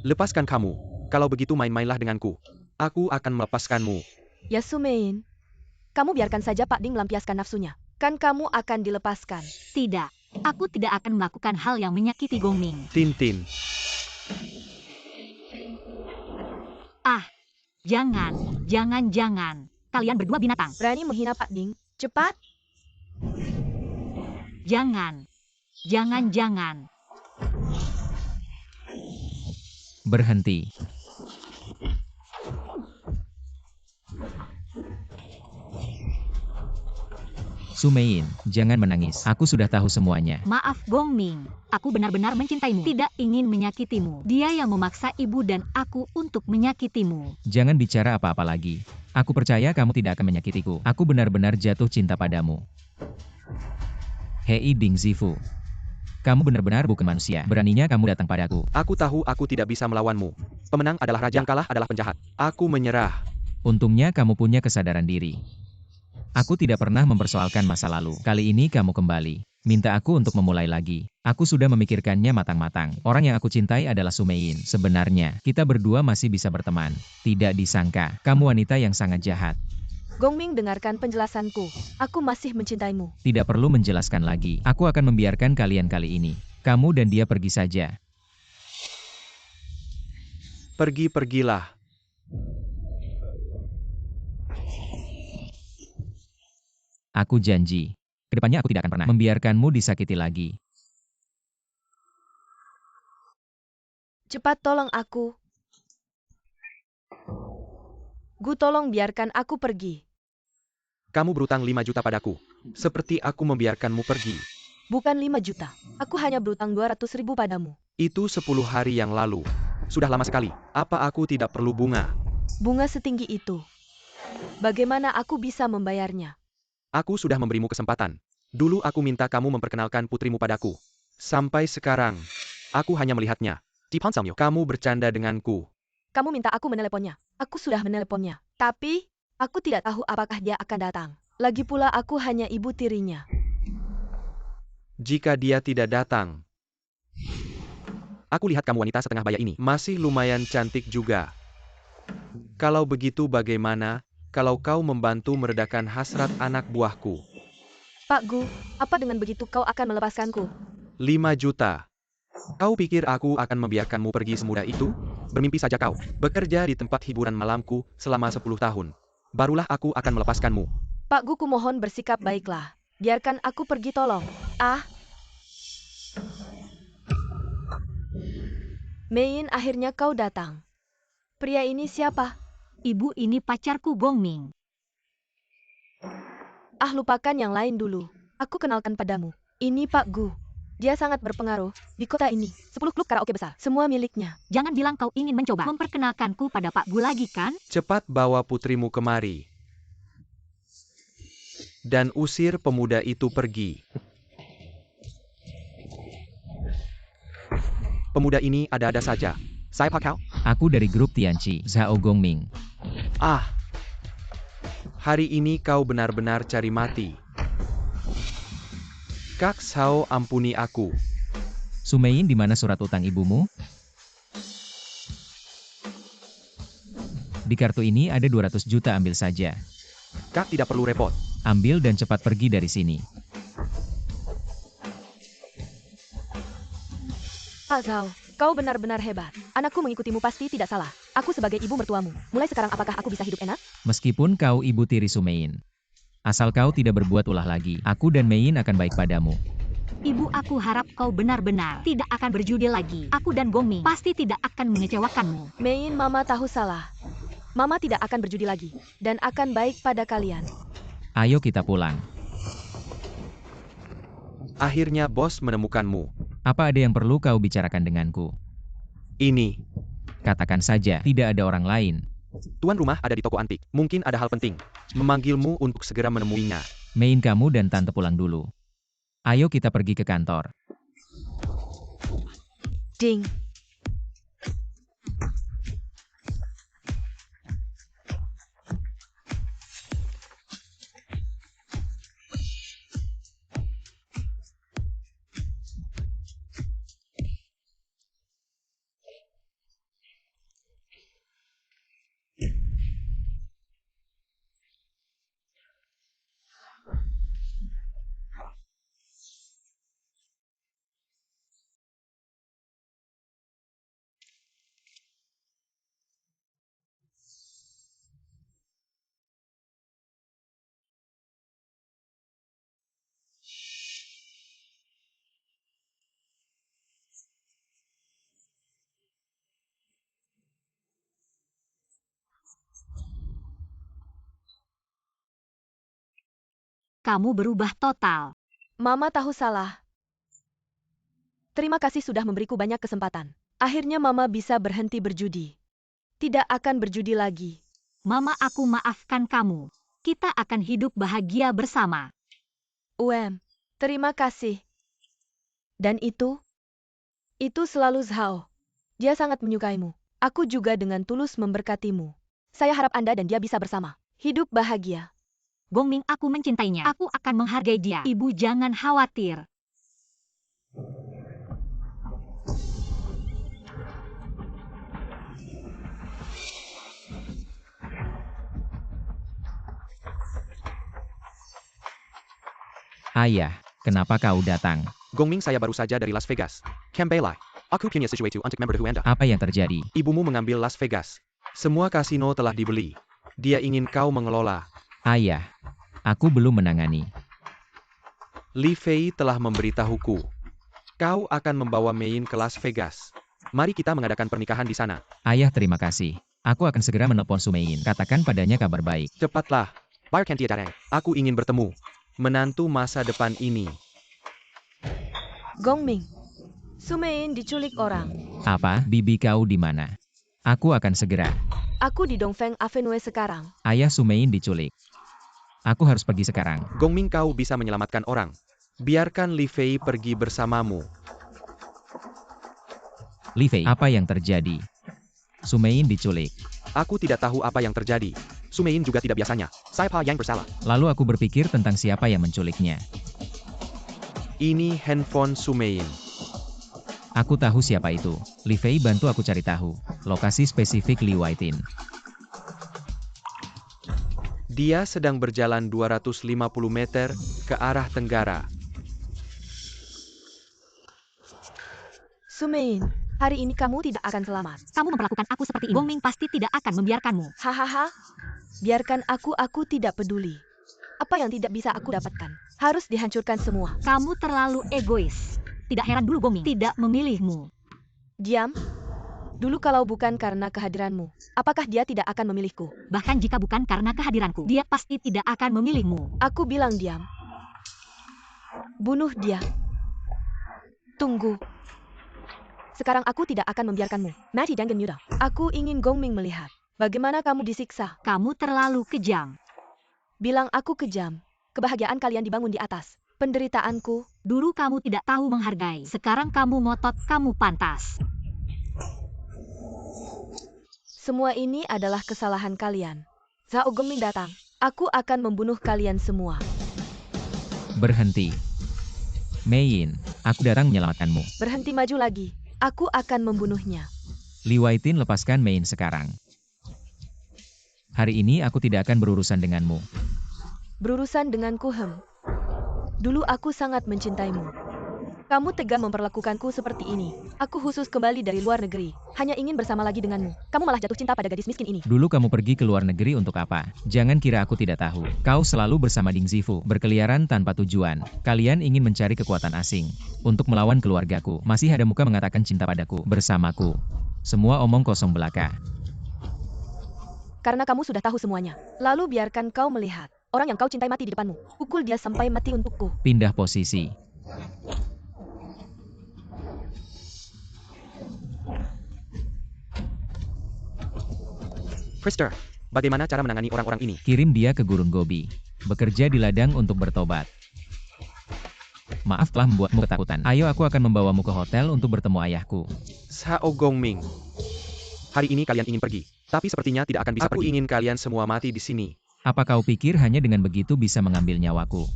Lepaskan kamu. Kalau begitu main-mainlah denganku. Aku akan melepaskanmu. Ya Sumein, kamu biarkan saja Pak Ding melampiaskan nafsunya. Kan kamu akan dilepaskan. Tidak, aku tidak akan melakukan hal yang menyakiti Gongming. Tintin. Ah, jangan. Kalian berdua binatang. Berani menghina Pak Ding? Cepat! Jangan. Berhenti. Sumein, jangan menangis. Aku sudah tahu semuanya. Maaf Gongming, aku benar-benar mencintaimu. Tidak ingin menyakitimu. Dia yang memaksa ibu dan aku untuk menyakitimu. Jangan bicara apa-apa lagi. Aku percaya kamu tidak akan menyakitiku. Aku benar-benar jatuh cinta padamu. Hei Ding Zifu. Kamu benar-benar bukan manusia. Beraninya kamu datang padaku. Aku tahu aku tidak bisa melawanmu. Pemenang adalah raja, yang kalah adalah penjahat. Aku menyerah. Untungnya kamu punya kesadaran diri. Aku tidak pernah mempersoalkan masa lalu. Kali ini kamu kembali. Minta aku untuk memulai lagi. Aku sudah memikirkannya matang-matang. Orang yang aku cintai adalah Sumein. Sebenarnya, kita berdua masih bisa berteman. Tidak disangka, kamu wanita yang sangat jahat. Gongming, dengarkan penjelasanku. Aku masih mencintaimu. Tidak perlu menjelaskan lagi. Aku akan membiarkan kalian kali ini. Kamu dan dia pergi saja. Pergilah. Aku janji. Kedepannya aku tidak akan pernah membiarkanmu disakiti lagi. Cepat tolong aku. Gu, tolong biarkan aku pergi. Kamu berutang 5 juta padaku. Seperti aku membiarkanmu pergi. Bukan 5 juta. Aku hanya berutang 200.000 padamu. Itu 10 hari yang lalu. Sudah lama sekali. Apa aku tidak perlu bunga? Bunga setinggi itu. Bagaimana aku bisa membayarnya? Aku sudah memberimu kesempatan. Dulu aku minta kamu memperkenalkan putrimu padaku. Sampai sekarang, aku hanya melihatnya. Kamu bercanda denganku. Kamu minta aku meneleponnya. Aku sudah meneleponnya. Tapi, aku tidak tahu apakah dia akan datang. Lagi pula aku hanya ibu tirinya. Jika dia tidak datang, aku lihat kamu wanita setengah baya ini. Masih lumayan cantik juga. Kalau begitu bagaimana kalau kau membantu meredakan hasrat anak buahku? Pak Gu, apa dengan begitu kau akan melepaskanku? 5 juta. Kau pikir aku akan membiarkanmu pergi semudah itu? Bermimpi saja kau. Bekerja di tempat hiburan malamku selama 10 tahun. Barulah aku akan melepaskanmu. Pak Gu, kumohon bersikap baiklah. Biarkan aku pergi, tolong. Ah. Mein, akhirnya kau datang. Pria ini siapa? Ibu, ini pacarku Gongming. Ah, lupakan yang lain dulu. Aku kenalkan padamu. Ini Pak Gu. Dia sangat berpengaruh di kota ini. 10 klub karaoke besar, semua miliknya. Jangan bilang kau ingin mencoba memperkenalkanku pada Pak Gu lagi kan? Cepat bawa putrimu kemari. Dan usir pemuda itu pergi. Pemuda ini ada-ada saja. Saya Pak Kau. Aku dari grup Tianqi, Xiao Gongming. Ah. Hari ini kau benar-benar cari mati. Kak Xiao, ampuni aku. Sumein, di mana surat utang ibumu? Di kartu ini ada 200 juta, ambil saja. Kak tidak perlu repot. Ambil dan cepat pergi dari sini. Pak Zhao, kau benar-benar hebat. Anakku mengikutimu pasti tidak salah. Aku sebagai ibu mertuamu. Mulai sekarang apakah aku bisa hidup enak? Meskipun kau ibu tiri Sumein, Asal kau tidak berbuat ulah lagi, aku dan Mein akan baik padamu. Ibu, aku harap kau benar-benar tidak akan berjudi lagi. Aku dan Gongming pasti tidak akan mengecewakanmu. Mein, Mama tahu salah. Mama tidak akan berjudi lagi, dan akan baik pada kalian. Ayo kita pulang. Akhirnya bos menemukanmu. Apa ada yang perlu kau bicarakan denganku? Ini, Katakan saja, tidak ada orang lain. tuan rumah ada di toko antik. Mungkin ada hal penting. Memanggilmu untuk segera menemuinya. Mein, kamu dan tante pulang dulu. Ayo kita pergi ke kantor. Ding. Kamu berubah total. Mama tahu salah. Terima kasih sudah memberiku banyak kesempatan. Akhirnya Mama bisa berhenti berjudi. Tidak akan berjudi lagi. Mama, aku maafkan kamu. Kita akan hidup bahagia bersama. Terima kasih. Dan itu selalu Zhao. Dia sangat menyukaimu. Aku juga dengan tulus memberkatimu. Saya harap Anda dan dia bisa bersama. Hidup bahagia. Gongming, aku mencintainya. Aku akan menghargai dia. Ibu jangan khawatir. Ayah, kenapa kau datang? Gongming, saya baru saja dari Las Vegas. Kembali. Aku punya sesuatu untuk memberitahu Anda. Apa yang terjadi? Ibumu mengambil Las Vegas. Semua kasino telah dibeli. Dia ingin kau mengelola. Ayah, aku belum menangani. Li Fei telah memberitahuku. Kau akan membawa Mein ke Las Vegas. Mari kita mengadakan pernikahan di sana. Ayah, terima kasih. Aku akan segera menelpon Sumein. Katakan padanya kabar baik. Cepatlah. Aku ingin bertemu menantu masa depan ini. Gongming. Sumein diculik orang. Apa? Bibi kau di mana? Aku akan segera. Aku di Dongfeng Avenue sekarang. Ayah, Sumein diculik. Aku harus pergi sekarang. Gongming, kau bisa menyelamatkan orang. Biarkan Li Fei pergi bersamamu. Li Fei, apa yang terjadi? Sumein diculik. Aku tidak tahu apa yang terjadi. Sumein juga tidak biasanya. Siapa yang bersalah? Lalu aku berpikir tentang siapa yang menculiknya. Ini handphone Sumein. Aku tahu siapa itu. Li Fei, bantu aku cari tahu lokasi spesifik Li Waitin. Dia sedang berjalan 250 meter ke arah tenggara. Sumein, hari ini kamu tidak akan selamat. Kamu memperlakukan aku seperti ini. Gongming pasti tidak akan membiarkanmu. Hahaha. Biarkan aku tidak peduli. Apa yang tidak bisa aku dapatkan harus dihancurkan semua. Kamu terlalu egois. Tidak heran dulu Gongming tidak memilihmu. Diam. Dulu kalau bukan karena kehadiranmu, apakah dia tidak akan memilihku? Bahkan jika bukan karena kehadiranku, dia pasti tidak akan memilihmu. Aku bilang diam. Bunuh dia. Tunggu. Sekarang aku tidak akan membiarkanmu. Mati dan Yuda. Aku ingin Gongming melihat bagaimana kamu disiksa. Kamu terlalu kejam. Bilang aku kejam. Kebahagiaan kalian dibangun di atas penderitaanku. Dulu kamu tidak tahu menghargai. Sekarang kamu ngotot, kamu pantas. Semua ini adalah kesalahan kalian. Zhao Gongming datang. Aku akan membunuh kalian semua. Berhenti. Mein, aku datang menyelamatkanmu. Berhenti maju lagi. Aku akan membunuhnya. Li Waitin, lepaskan Mein sekarang. Hari ini aku tidak akan berurusan denganmu. Berurusan denganku, Dulu aku sangat mencintaimu. Kamu tega memperlakukanku seperti ini. Aku khusus kembali dari luar negeri, hanya ingin bersama lagi denganmu. Kamu malah jatuh cinta pada gadis miskin ini. Dulu kamu pergi ke luar negeri untuk apa? Jangan kira aku tidak tahu. Kau selalu bersama Ding Zifu, berkeliaran tanpa tujuan. Kalian ingin mencari kekuatan asing untuk melawan keluargaku. Masih ada muka mengatakan cinta padaku, bersamaku. Semua omong kosong belaka. Karena kamu sudah tahu semuanya. Lalu biarkan kau melihat. Orang yang kau cintai mati di depanmu. Pukul dia sampai mati untukku. Pindah posisi. Krister, bagaimana cara menangani orang-orang ini? Kirim dia ke Gurun Gobi. Bekerja di ladang untuk bertobat. Maaf telah membuatmu ketakutan. Ayo aku akan membawamu ke hotel untuk bertemu ayahku. Sao Gongming. Hari ini kalian ingin pergi, tapi sepertinya tidak akan bisa pergi. Aku ingin kalian semua mati di sini. Apa kau pikir hanya dengan begitu bisa mengambil nyawaku?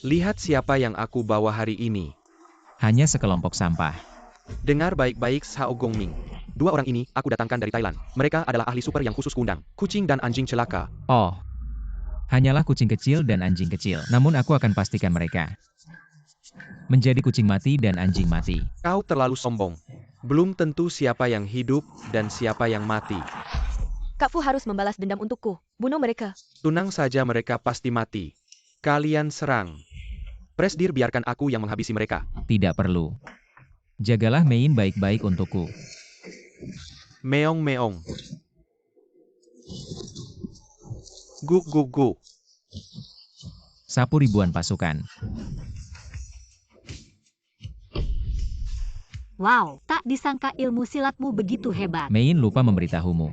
Lihat siapa yang aku bawa hari ini. Hanya sekelompok sampah. Dengar baik-baik Sao Gongming. Dua orang ini aku datangkan dari Thailand. Mereka adalah ahli super yang khusus kundang, kucing dan anjing celaka. Oh. Hanyalah kucing kecil dan anjing kecil. Namun aku akan pastikan mereka menjadi kucing mati dan anjing mati. Kau terlalu sombong. Belum tentu siapa yang hidup dan siapa yang mati. Kak Fu harus membalas dendam untukku. Bunuh mereka. Tunang saja mereka pasti mati. Kalian serang. Presdir biarkan aku yang menghabisi mereka. Tidak perlu. Jagalah Mein baik-baik untukku. Meong-meong. Guk-guk-guk. Sapu ribuan pasukan. Wow, tak disangka ilmu silatmu begitu hebat. Mein lupa memberitahumu.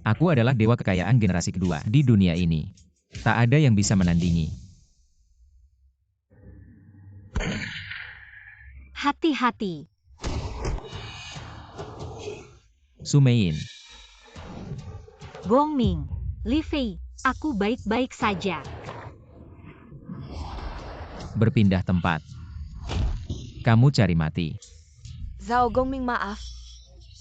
Aku adalah dewa kekayaan generasi kedua di dunia ini. Tak ada yang bisa menandingi. Hati-hati. Su Mein. Gongming. Li Fei, aku baik-baik saja. Berpindah tempat. Kamu cari mati. Zhao Gongming, maaf.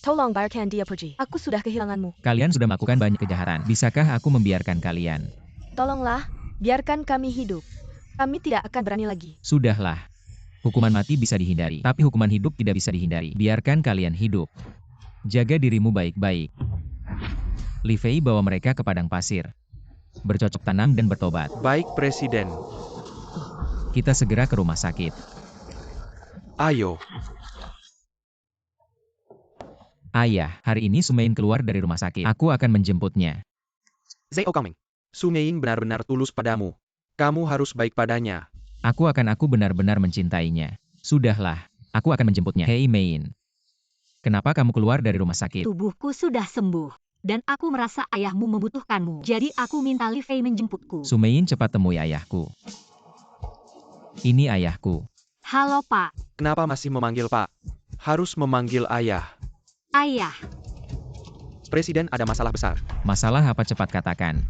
Tolong biarkan dia pergi. Aku sudah kehilanganmu. Kalian sudah melakukan banyak kejahatan. Bisakah aku membiarkan kalian? Tolonglah, biarkan kami hidup. Kami tidak akan berani lagi. Sudahlah. Hukuman mati bisa dihindari, tapi hukuman hidup tidak bisa dihindari. Biarkan kalian hidup. Jaga dirimu baik-baik. Li Fei bawa mereka ke padang pasir. Bercocok tanam dan bertobat. Baik, Presiden. Kita segera ke rumah sakit. Ayo. Ayah, hari ini Su Mein keluar dari rumah sakit. Aku akan menjemputnya. Zhao Gongming. Su Mein benar-benar tulus padamu. Kamu harus baik padanya. Aku benar-benar mencintainya. Sudahlah, aku akan menjemputnya. Hei Mein. Kenapa kamu keluar dari rumah sakit? Tubuhku sudah sembuh. Dan aku merasa ayahmu membutuhkanmu. Jadi aku minta Li Fei menjemputku. Su Mein cepat temui ayahku. Ini ayahku. Halo Pak. Kenapa masih memanggil Pak? Harus memanggil Ayah. Ayah. Presiden ada masalah besar. Masalah apa cepat katakan.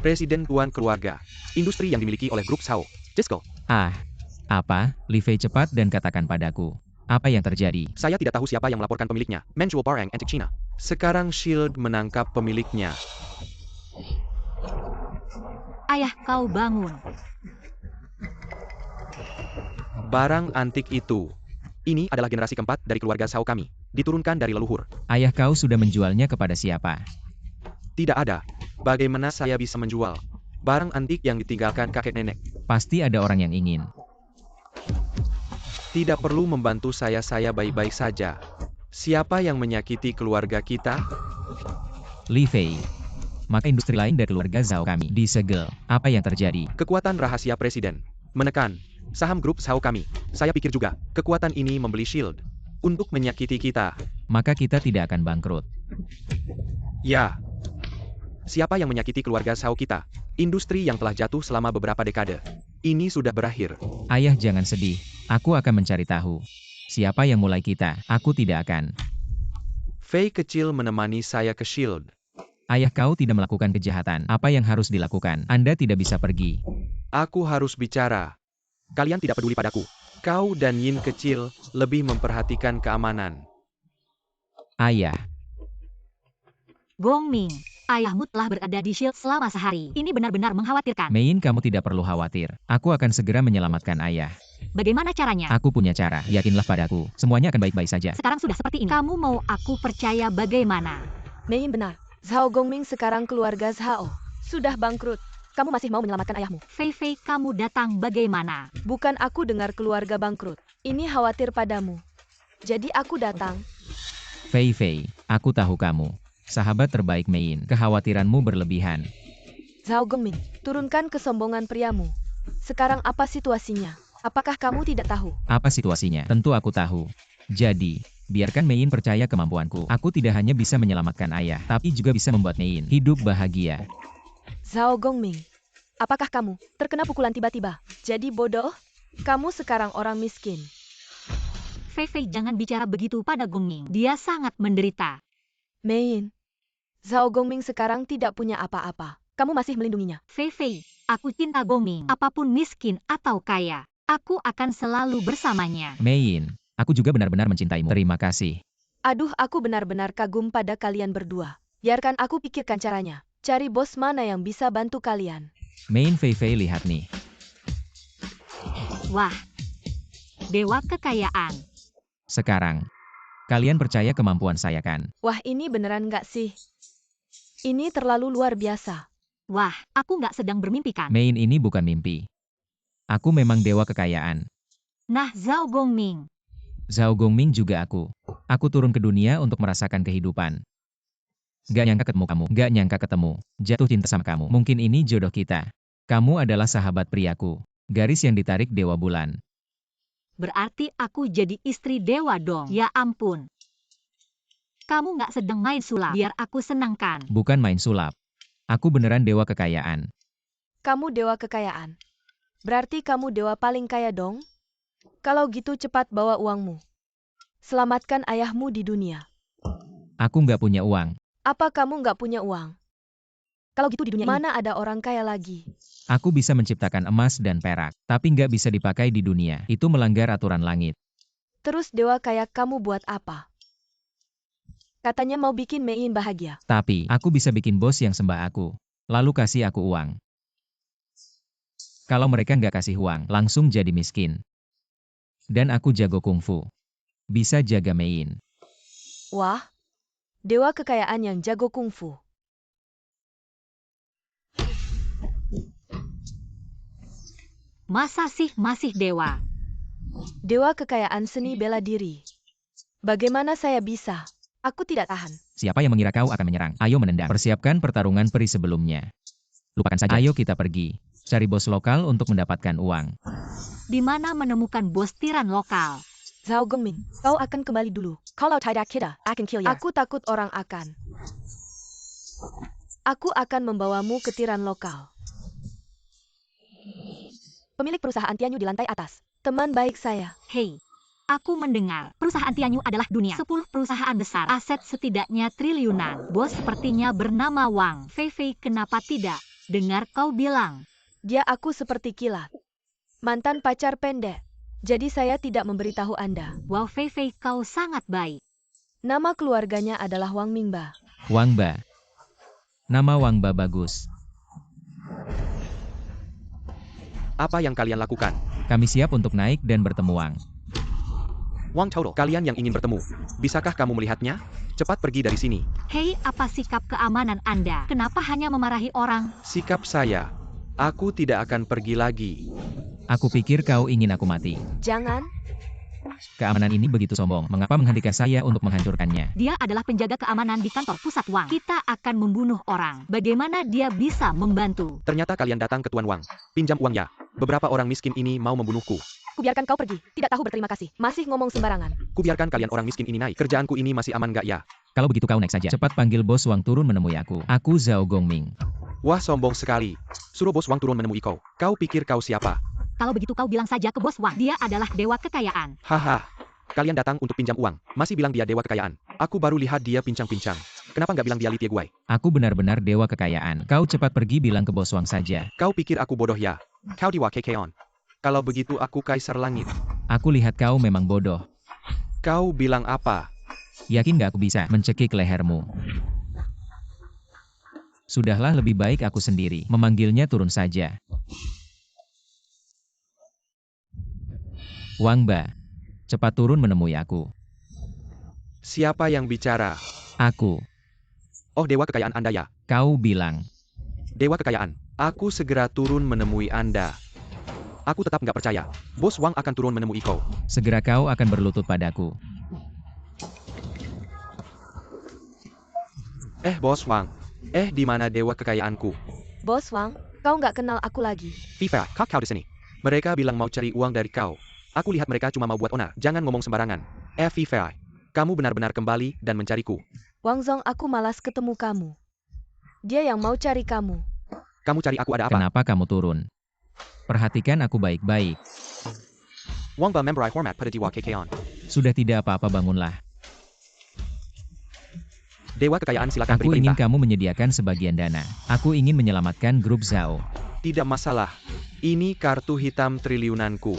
Presiden tuan keluarga. Industri yang dimiliki oleh grup Sao. Cisco. Ah, apa? Li Fei cepat dan katakan padaku. Apa yang terjadi? Saya tidak tahu siapa yang melaporkan pemiliknya. Menjual barang antik Cina. Sekarang Shield menangkap pemiliknya. Ayah, kau bangun. Barang antik itu. Ini adalah generasi keempat dari keluarga Sao kami. Diturunkan dari leluhur. Ayah kau sudah menjualnya kepada siapa? Tidak ada. Bagaimana saya bisa menjual barang antik yang ditinggalkan kakek nenek? Pasti ada orang yang ingin. Tidak perlu membantu saya baik-baik saja. Siapa yang menyakiti keluarga kita? Li Fei. Maka industri lain dari keluarga Zhao kami disegel. Apa yang terjadi? Kekuatan rahasia Presiden. Menekan saham grup Sao kami. Saya pikir juga, kekuatan ini membeli Shield untuk menyakiti kita. Maka kita tidak akan bangkrut. Ya. Siapa yang menyakiti keluarga Sao kita? Industri yang telah jatuh selama beberapa dekade. Ini sudah berakhir. Ayah jangan sedih. Aku akan mencari tahu. Siapa yang mulai kita? Aku tidak akan. Fei kecil menemani saya ke Shield. Ayah kau tidak melakukan kejahatan. Apa yang harus dilakukan? Anda tidak bisa pergi. Aku harus bicara. Kalian tidak peduli padaku. Kau dan Yin kecil lebih memperhatikan keamanan. Ayah. Gongming, ayahmu telah berada di Shield selama sehari. Ini benar-benar mengkhawatirkan. Mein, kamu tidak perlu khawatir. Aku akan segera menyelamatkan ayah. Bagaimana caranya? Aku punya cara, yakinlah padaku. Semuanya akan baik-baik saja. Sekarang sudah seperti ini. Kamu mau aku percaya bagaimana? Mei Yin benar. Zhao Gongming sekarang keluarga Zhao sudah bangkrut. Kamu masih mau menyelamatkan ayahmu? Fei Fei, kamu datang bagaimana? Bukan aku dengar keluarga bangkrut. Ini khawatir padamu. Jadi aku datang. Fei Fei, aku tahu kamu. Sahabat terbaik Mei Yin, kekhawatiranmu berlebihan. Zhao Gongming, turunkan kesombongan priamu. Sekarang apa situasinya? Apakah kamu tidak tahu? Apa situasinya? Tentu aku tahu. Jadi, biarkan Mei Yin percaya kemampuanku. Aku tidak hanya bisa menyelamatkan ayah, tapi juga bisa membuat Mei Yin hidup bahagia. Zhao Gongming, apakah kamu terkena pukulan tiba-tiba? Jadi bodoh? Kamu sekarang orang miskin. Fei Fei, jangan bicara begitu pada Gongming. Dia sangat menderita. Mei Yin, Zhao Gongming sekarang tidak punya apa-apa. Kamu masih melindunginya. Fei Fei, aku cinta Gongming. Apapun miskin atau kaya, aku akan selalu bersamanya. Mei Yin, aku juga benar-benar mencintaimu. Terima kasih. Aduh, aku benar-benar kagum pada kalian berdua. Biarkan aku pikirkan caranya. Cari bos mana yang bisa bantu kalian. Mei Yin, Fei Fei, lihat nih. Wah, dewa kekayaan. Sekarang, kalian percaya kemampuan saya kan? Wah, ini beneran nggak sih? Ini terlalu luar biasa. Wah, aku nggak sedang bermimpi kan? Mei Yin, ini bukan mimpi. Aku memang dewa kekayaan. Nah, Zhao Gongming. Zhao Gongming juga aku. Aku turun ke dunia untuk merasakan kehidupan. Gak nyangka ketemu kamu. Gak nyangka ketemu. Jatuh cinta sama kamu. Mungkin ini jodoh kita. Kamu adalah sahabat priaku. Garis yang ditarik dewa bulan. Berarti aku jadi istri dewa dong. Ya ampun. Kamu nggak sedang main sulap. Biar aku senangkan. Bukan main sulap. Aku beneran dewa kekayaan. Kamu dewa kekayaan. Berarti kamu dewa paling kaya dong? Kalau gitu cepat bawa uangmu. Selamatkan ayahmu di dunia. Aku nggak punya uang. Apa kamu nggak punya uang? Kalau gitu di dunia mana ada orang kaya lagi? Aku bisa menciptakan emas dan perak, tapi nggak bisa dipakai di dunia. Itu melanggar aturan langit. Terus dewa kaya kamu buat apa? Katanya mau bikin Mei Yin bahagia. Tapi, aku bisa bikin bos yang sembah aku. Lalu kasih aku uang. Kalau mereka nggak kasih uang, langsung jadi miskin. Dan aku jago kungfu. Bisa jaga Mei Yin. Wah, dewa kekayaan yang jago kungfu. Masa sih masih dewa? Dewa kekayaan seni bela diri. Bagaimana saya bisa? Aku tidak tahan. Siapa yang mengira kau akan menyerang? Ayo menendang. Persiapkan pertarungan peri sebelumnya. Lupakan saja. Ayo kita pergi. Cari bos lokal untuk mendapatkan uang. Di mana menemukan bos tiran lokal? Zhao Gongming, kau akan kembali dulu. Kalau tidak kita akan kill ya. Aku takut orang akan. Aku akan membawamu ke tiran lokal. Pemilik perusahaan Tianyu di lantai atas. Teman baik saya. Hei, aku mendengar perusahaan Tianyu adalah dunia 10 perusahaan besar. Aset setidaknya triliunan. Bos sepertinya bernama Wang. Fei Fei, kenapa tidak? Dengar kau bilang. Dia aku seperti kilat. Mantan pacar pendek. Jadi saya tidak memberitahu Anda. Wow, Fei Fei, kau sangat baik. Nama keluarganya adalah Wang Mingba. Wang Ba. Nama Wang Ba bagus. Apa yang kalian lakukan? Kami siap untuk naik dan bertemu Wang. Wang Chaoro, kalian yang ingin bertemu. Bisakah kamu melihatnya? Cepat pergi dari sini. Hei, apa sikap keamanan Anda? Kenapa hanya memarahi orang? Sikap saya. Aku tidak akan pergi lagi. Aku pikir kau ingin aku mati. Jangan. Keamanan ini begitu sombong. Mengapa menghentikan saya untuk menghancurkannya? Dia adalah penjaga keamanan di kantor pusat Wang. Kita akan membunuh orang. Bagaimana dia bisa membantu? Ternyata kalian datang ke Tuan Wang. Pinjam uang ya. Beberapa orang miskin ini mau membunuhku. Kubiarkan kau pergi. Tidak tahu berterima kasih. Masih ngomong sembarangan. Kubiarkan kalian orang miskin ini naik. Kerjaanku ini masih aman gak ya? Kalau begitu kau naik saja. Cepat panggil bos Wang turun menemui aku. Aku Zhao Gongming. Wah, sombong sekali. Suruh bos Wang turun menemui kau. Kau pikir kau siapa? Kalau begitu kau bilang saja ke bos Wang. Dia adalah dewa kekayaan. Haha. Kalian datang untuk pinjam uang. Masih bilang dia dewa kekayaan. Aku baru lihat dia pincang-pincang. Kenapa nggak bilang dia Li Guai? Aku benar-benar dewa kekayaan. Kau cepat pergi bilang ke bos Wang saja. Kau pikir aku bodoh ya? Kau dewa kekeon. Kalau begitu aku kaisar langit. Aku lihat kau memang bodoh. Kau bilang apa? Yakin gak aku bisa mencekik lehermu? Sudahlah, lebih baik aku sendiri. Memanggilnya turun saja. Wang Ba, cepat turun menemui aku. Siapa yang bicara? Aku. Oh, dewa kekayaan Anda ya? Kau bilang. Dewa kekayaan, aku segera turun menemui Anda. Aku tetap nggak percaya. Bos Wang akan turun menemui kau. Segera kau akan berlutut padaku. Bos Wang. Di mana dewa kekayaanku? Bos Wang, kau nggak kenal aku lagi. Viva, kau di sini. Mereka bilang mau cari uang dari kau. Aku lihat mereka cuma mau buat onar. Jangan ngomong sembarangan. Viva, kamu benar-benar kembali dan mencariku. Wang Zong, aku malas ketemu kamu. Dia yang mau cari kamu. Kamu cari aku ada apa? Kenapa kamu turun? Perhatikan aku baik-baik. Wang Ba memberi hormat pada dewa kekayaan. Sudah tidak apa-apa, bangunlah. Dewa kekayaan silakan Aku beri ingin perintah. kamu menyediakan sebagian dana. Aku ingin menyelamatkan grup Zhao. Tidak masalah. Ini kartu hitam triliunanku.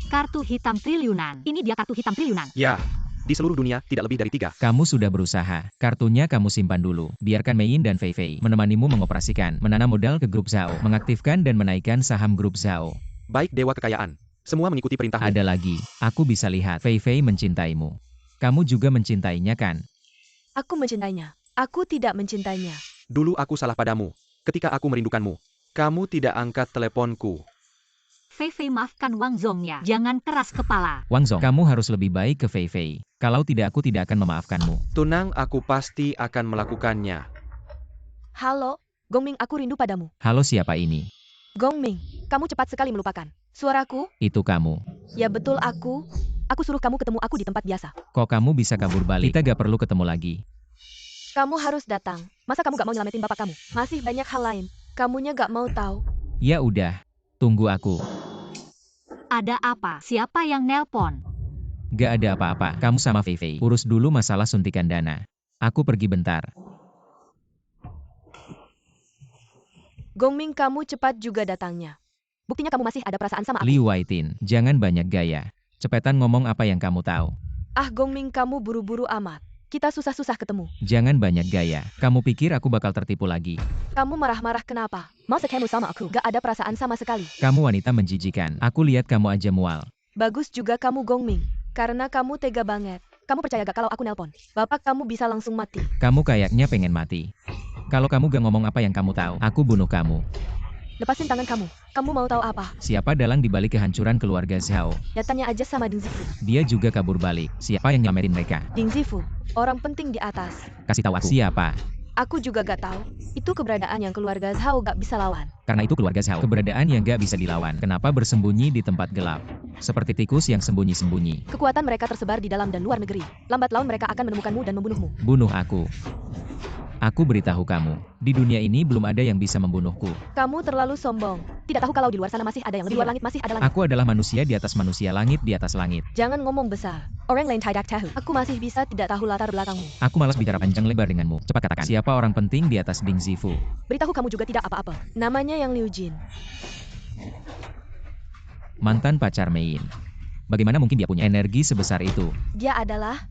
Kartu hitam triliunan. Ini dia kartu hitam triliunan. Ya, di seluruh dunia tidak lebih dari 3. Kamu sudah berusaha. Kartunya kamu simpan dulu. Biarkan Mei Yin dan Fei Fei menemanimu mengoperasikan, menanam modal ke grup Zhao, mengaktifkan dan menaikkan saham grup Zhao. Baik dewa kekayaan. Semua mengikuti perintahmu. Ada lagi, aku bisa lihat Fei Fei mencintaimu. Kamu juga mencintainya kan? Aku mencintainya. Aku tidak mencintainya. Dulu aku salah padamu. Ketika aku merindukanmu. Kamu tidak angkat teleponku. Fei Fei, maafkan Wang Zong ya. Jangan keras kepala. Wang Zong, kamu harus lebih baik ke Fei Fei. Kalau tidak, aku tidak akan memaafkanmu. Tunang, aku pasti akan melakukannya. Halo, Gongming, aku rindu padamu. Halo, siapa ini? Gongming, kamu cepat sekali melupakan. Suaraku? Itu kamu. Ya betul aku. Aku suruh kamu ketemu aku di tempat biasa. Kok kamu bisa kabur balik? Kita gak perlu ketemu lagi. Kamu harus datang. Masa kamu gak mau nyelamatin bapak kamu? Masih banyak hal lain. Kamunya gak mau tahu. Ya udah, tunggu aku. Ada apa? Siapa yang nelpon? Gak ada apa-apa. Kamu sama Fei Fei urus dulu masalah suntikan dana. Aku pergi bentar. Gongming, kamu cepat juga datangnya. Buktinya kamu masih ada perasaan sama aku. Li Waitin, jangan banyak gaya. Cepetan ngomong apa yang kamu tahu. Ah, Gongming, kamu buru-buru amat. Kita susah-susah ketemu. Jangan banyak gaya. Kamu pikir aku bakal tertipu lagi? Kamu marah-marah kenapa? Masa kamu sama aku? Gak ada perasaan sama sekali. Kamu wanita menjijikan. Aku lihat kamu aja mual. Bagus juga kamu, Gongming. Karena kamu tega banget. Kamu percaya gak kalau aku nelpon? Bapak kamu bisa langsung mati. Kamu kayaknya pengen mati. Kalau kamu gak ngomong apa yang kamu tahu, aku bunuh kamu. Lepasin tangan kamu. Kamu mau tahu apa? Siapa dalang dibalik kehancuran keluarga Zhao? Ya tanya aja sama Ding Zifu. Dia juga kabur balik. Siapa yang nyelamatin mereka? Ding Zifu, orang penting di atas. Kasih tahu aku. Siapa? Aku juga gak tahu. Itu keberadaan yang keluarga Zhao gak bisa lawan. Karena itu keluarga Zhao. Keberadaan yang gak bisa dilawan. Kenapa bersembunyi di tempat gelap? Seperti tikus yang sembunyi-sembunyi. Kekuatan mereka tersebar di dalam dan luar negeri. Lambat laun mereka akan menemukanmu dan membunuhmu. Bunuh aku. Aku beritahu kamu, di dunia ini belum ada yang bisa membunuhku. Kamu terlalu sombong. Tidak tahu kalau di luar sana masih ada yang lebih. Di luar langit masih ada langit. Aku adalah manusia di atas manusia, langit di atas langit. Jangan ngomong besar. Orang lain tidak tahu. Aku masih bisa tidak tahu latar belakangmu. Aku malas bicara panjang lebar denganmu. Cepat katakan, siapa orang penting di atas Ding Zifu? Beritahu kamu juga tidak apa-apa. Namanya yang Liu Jin. Mantan pacar Mei Yin. Bagaimana mungkin dia punya energi sebesar itu? Dia adalah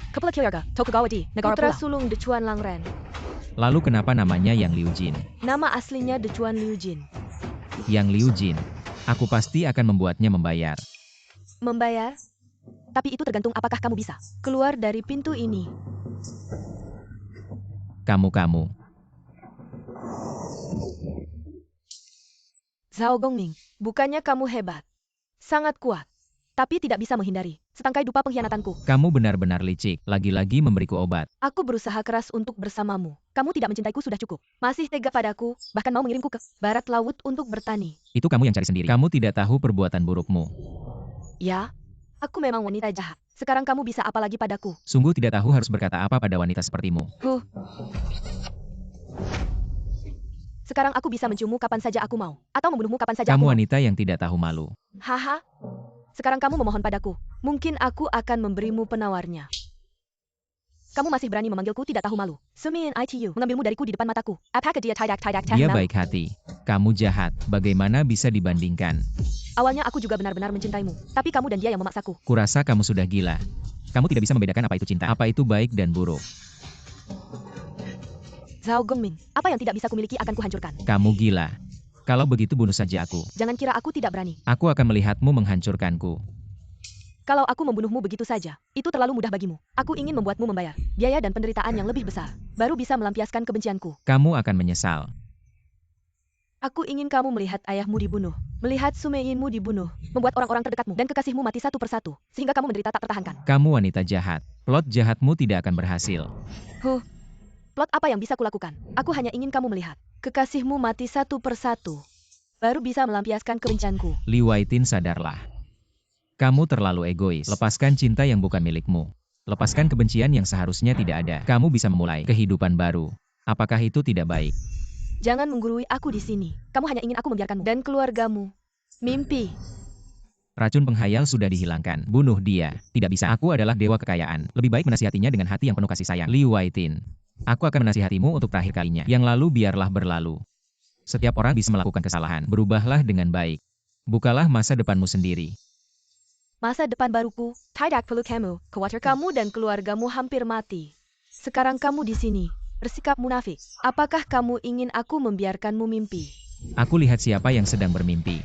Kepala Keluarga Tokugawa di negara Putra sulung Dechuan Langren. Lalu kenapa namanya Yang Liu Jin? Nama aslinya Dechuan Liu Jin. Yang Liu Jin. Aku pasti akan membuatnya membayar. Membayar? Tapi itu tergantung apakah kamu bisa keluar dari pintu ini. Kamu. Zhao Gongming, bukannya kamu hebat. Sangat kuat. Tapi tidak bisa menghindari setangkai dupa pengkhianatanku. Kamu benar-benar licik, lagi-lagi memberiku obat. Aku berusaha keras untuk bersamamu. Kamu tidak mencintaiku sudah cukup. Masih tega padaku, bahkan mau mengirimku ke barat laut untuk bertani. Itu kamu yang cari sendiri. Kamu tidak tahu perbuatan burukmu. Ya, aku memang wanita jahat. Sekarang kamu bisa apa lagi padaku? Sungguh tidak tahu harus berkata apa pada wanita sepertimu. Sekarang aku bisa menciummu kapan saja aku mau. Atau membunuhmu kapan saja Kamu aku mau. wanita yang tidak tahu malu. Haha. Sekarang kamu memohon padaku. Mungkin aku akan memberimu penawarnya. Kamu masih berani memanggilku tidak tahu malu. Sumiin ITU, mengambilmu dariku di depan mataku. Apakah dia tidak Dia baik hati. Kamu jahat. Bagaimana bisa dibandingkan? Awalnya aku juga benar-benar mencintaimu. Tapi kamu dan dia yang memaksaku. Kurasa kamu sudah gila. Kamu tidak bisa membedakan apa itu cinta, apa itu baik dan buruk. Zhao Gongming, apa yang tidak bisa kumiliki akan kuhancurkan. Kamu gila. Kalau begitu bunuh saja aku. Jangan kira aku tidak berani. Aku akan melihatmu menghancurkanku. Kalau aku membunuhmu begitu saja, itu terlalu mudah bagimu. Aku ingin membuatmu membayar biaya dan penderitaan yang lebih besar, baru bisa melampiaskan kebencianku. Kamu akan menyesal. Aku ingin kamu melihat ayahmu dibunuh, melihat Sumeinmu dibunuh, membuat orang-orang terdekatmu dan kekasihmu mati satu persatu, sehingga kamu menderita tak tertahankan. Kamu wanita jahat. Plot jahatmu tidak akan berhasil. Plot apa yang bisa kulakukan? Aku hanya ingin kamu melihat kekasihmu mati satu persatu, baru bisa melampiaskan kebencianku. Li Waitin, sadarlah. Kamu terlalu egois. Lepaskan cinta yang bukan milikmu. Lepaskan kebencian yang seharusnya tidak ada. Kamu bisa memulai kehidupan baru. Apakah itu tidak baik? Jangan menggurui aku di sini. Kamu hanya ingin aku membiarkanmu dan keluargamu mimpi. Racun penghayal sudah dihilangkan. Bunuh dia. Tidak bisa. Aku adalah dewa kekayaan. Lebih baik menasihatinya dengan hati yang penuh kasih sayang. Li Waitin. Aku akan menasihatimu untuk terakhir kalinya. Yang lalu biarlah berlalu. Setiap orang bisa melakukan kesalahan. Berubahlah dengan baik. Bukalah masa depanmu sendiri. Masa depan baruku, tidak perlu kamu, khawatir kamu dan keluargamu hampir mati. Sekarang kamu di sini, bersikap munafik. Apakah kamu ingin aku membiarkanmu mimpi? Aku lihat siapa yang sedang bermimpi.